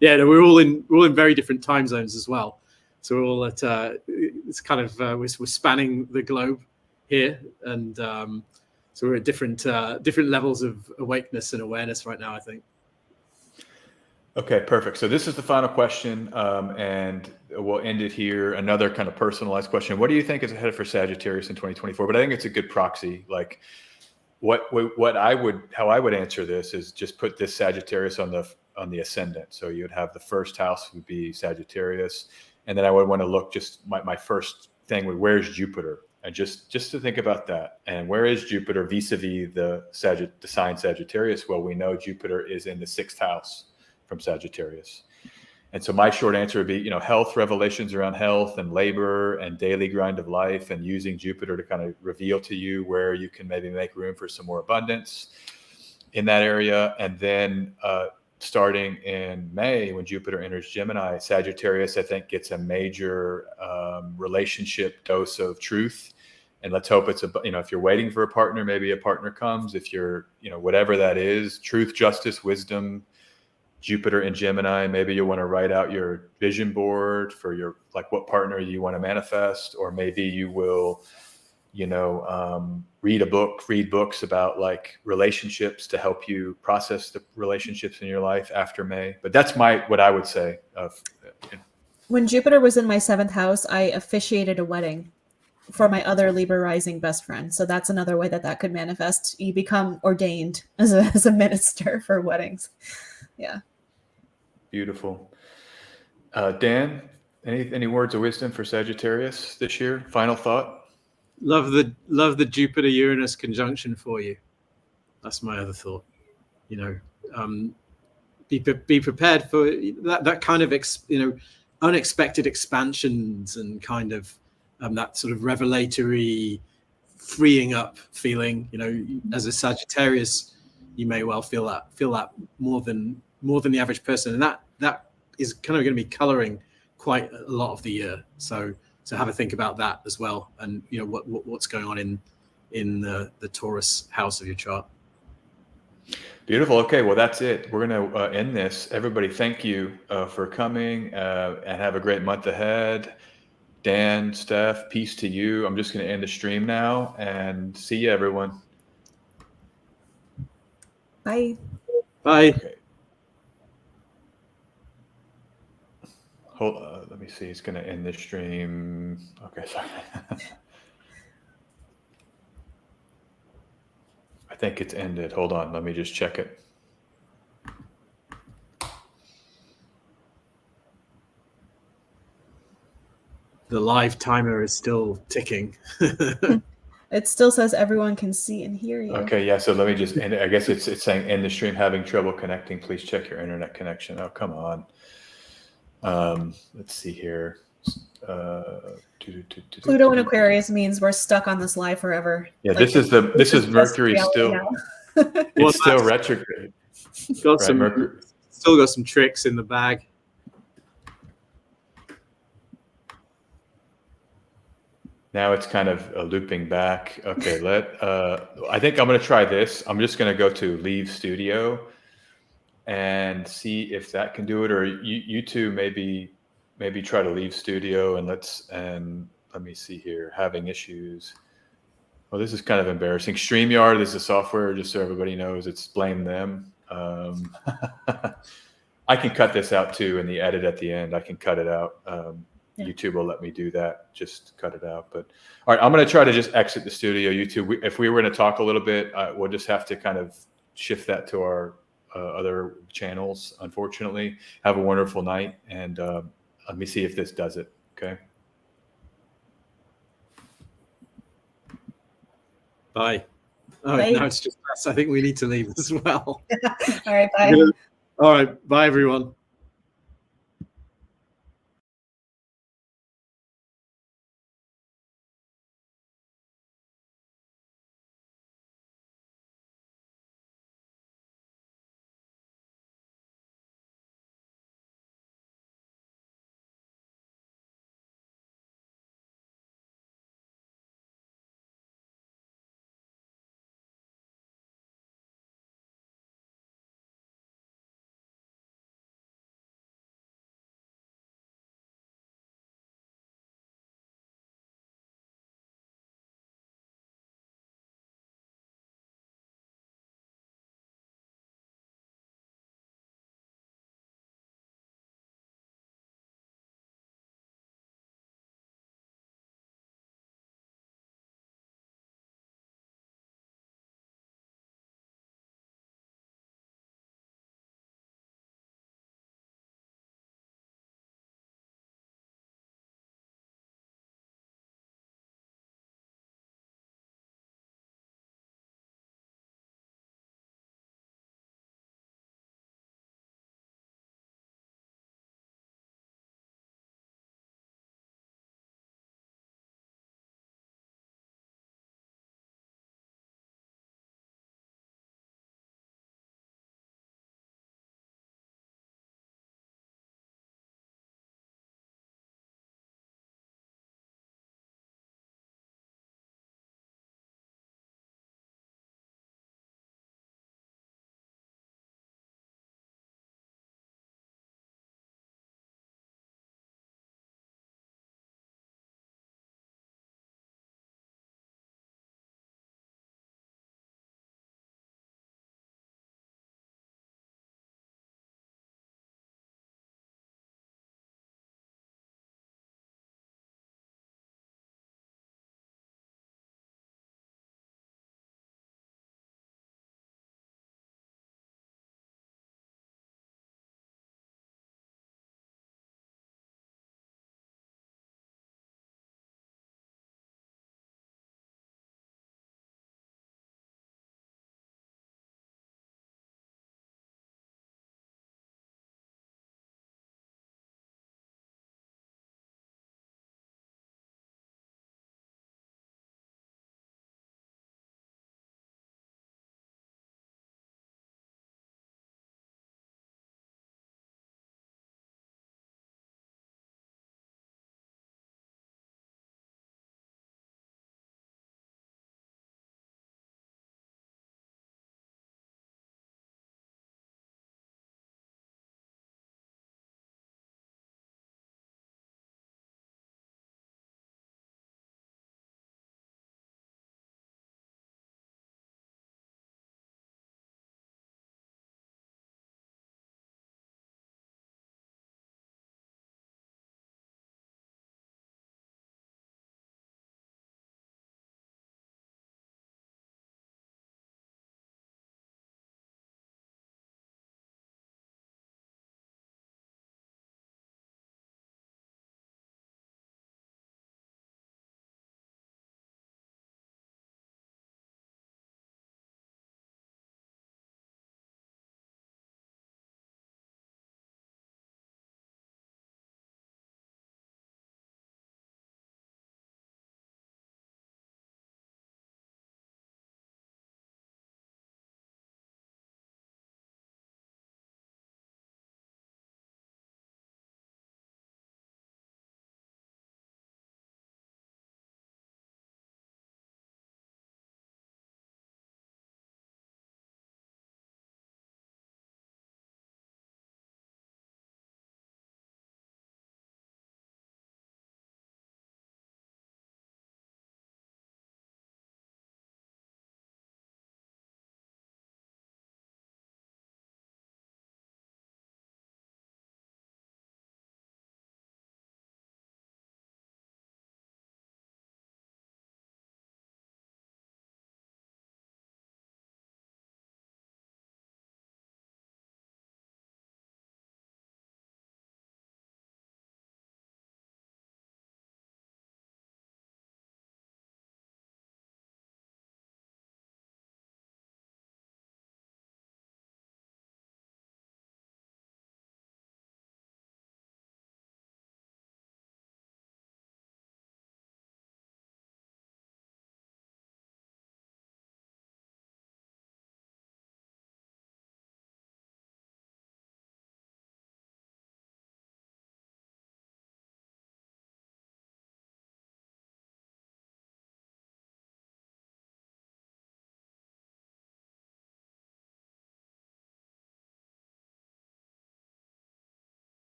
yeah, no, we're all in very different time zones as well. So we're all at it's kind of we're spanning the globe here, and so we're at different levels of awakeness and awareness right now, I think. Okay, perfect. So this is the final question, and we'll end it here. Another kind of personalized question: what do you think is ahead for Sagittarius in 2024? But I think it's a good proxy. Like, how I would answer this is just put this Sagittarius on the ascendant. So you'd have the first house would be Sagittarius, and then I would want to look just my first thing would where's Jupiter, and just to think about that. And where is Jupiter vis-a-vis the sign Sagittarius? Well, we know Jupiter is in the 6th house from Sagittarius. And so my short answer would be, health, revelations around health and labor and daily grind of life, and using Jupiter to kind of reveal to you where you can maybe make room for some more abundance in that area. And then starting in May, when Jupiter enters Gemini, Sagittarius, I think, gets a major relationship dose of truth. And let's hope it's if you're waiting for a partner, maybe a partner comes. If you're, whatever that is, truth, justice, wisdom, Jupiter in Gemini, maybe you want to write out your vision board for your, like, what partner you want to manifest, or maybe you will, read books about like relationships to help you process the relationships in your life after May. But that's what I would say. When Jupiter was in my 7th house, I officiated a wedding for my other Libra rising best friend. So that's another way that could manifest. You become ordained as a minister for weddings. Yeah. Beautiful. Dan, any words of wisdom for Sagittarius this year? Final thought? Love the Jupiter-Uranus conjunction for you. That's my other thought. Be prepared for that kind of unexpected expansions, and kind of that sort of revelatory freeing up feeling. As a Sagittarius, you may well feel that more than the average person, and that is kind of going to be coloring quite a lot of the year. So have a think about that as well, and what's going on in the Taurus house of your chart. Beautiful. Okay, well, that's it. We're going to end this. Everybody, thank you for coming, and have a great month ahead. Dan, Steph, peace to you. I'm just going to end the stream now, and see you, everyone. Bye. Bye. Okay. Let me see. It's going to end the stream. Okay, sorry. I think it's ended. Hold on. Let me just check it. The live timer is still ticking. It still says everyone can see and hear you. Okay, yeah. So let me just end it. I guess it's saying end the stream, having trouble connecting. Please check your internet connection. Oh, come on. Let's see here. Pluto in Aquarius means we're stuck on this live forever. Yeah, like, this is Mercury still. It's still retrograde. Still got some tricks in the bag. Now it's kind of looping back. Okay, I think I'm going to try this. I'm just going to go to Leave Studio and see if that can do it, or you two maybe try to leave Studio, and let me see here. Having issues. Well, this is kind of embarrassing. StreamYard is a software, just so everybody knows. It's blame them. I can cut this out too in the edit at the end. I can cut it out. Yeah. YouTube will let me do that. Just cut it out. But all right, I'm going to try to just exit the studio. YouTube, if we were going to talk a little bit, we'll just have to kind of shift that to our other channels. Unfortunately, have a wonderful night, and let me see if this does it. Okay. Bye. Oh, bye. No, it's just us. I think we need to leave as well. All right. Bye. All right. Bye, everyone.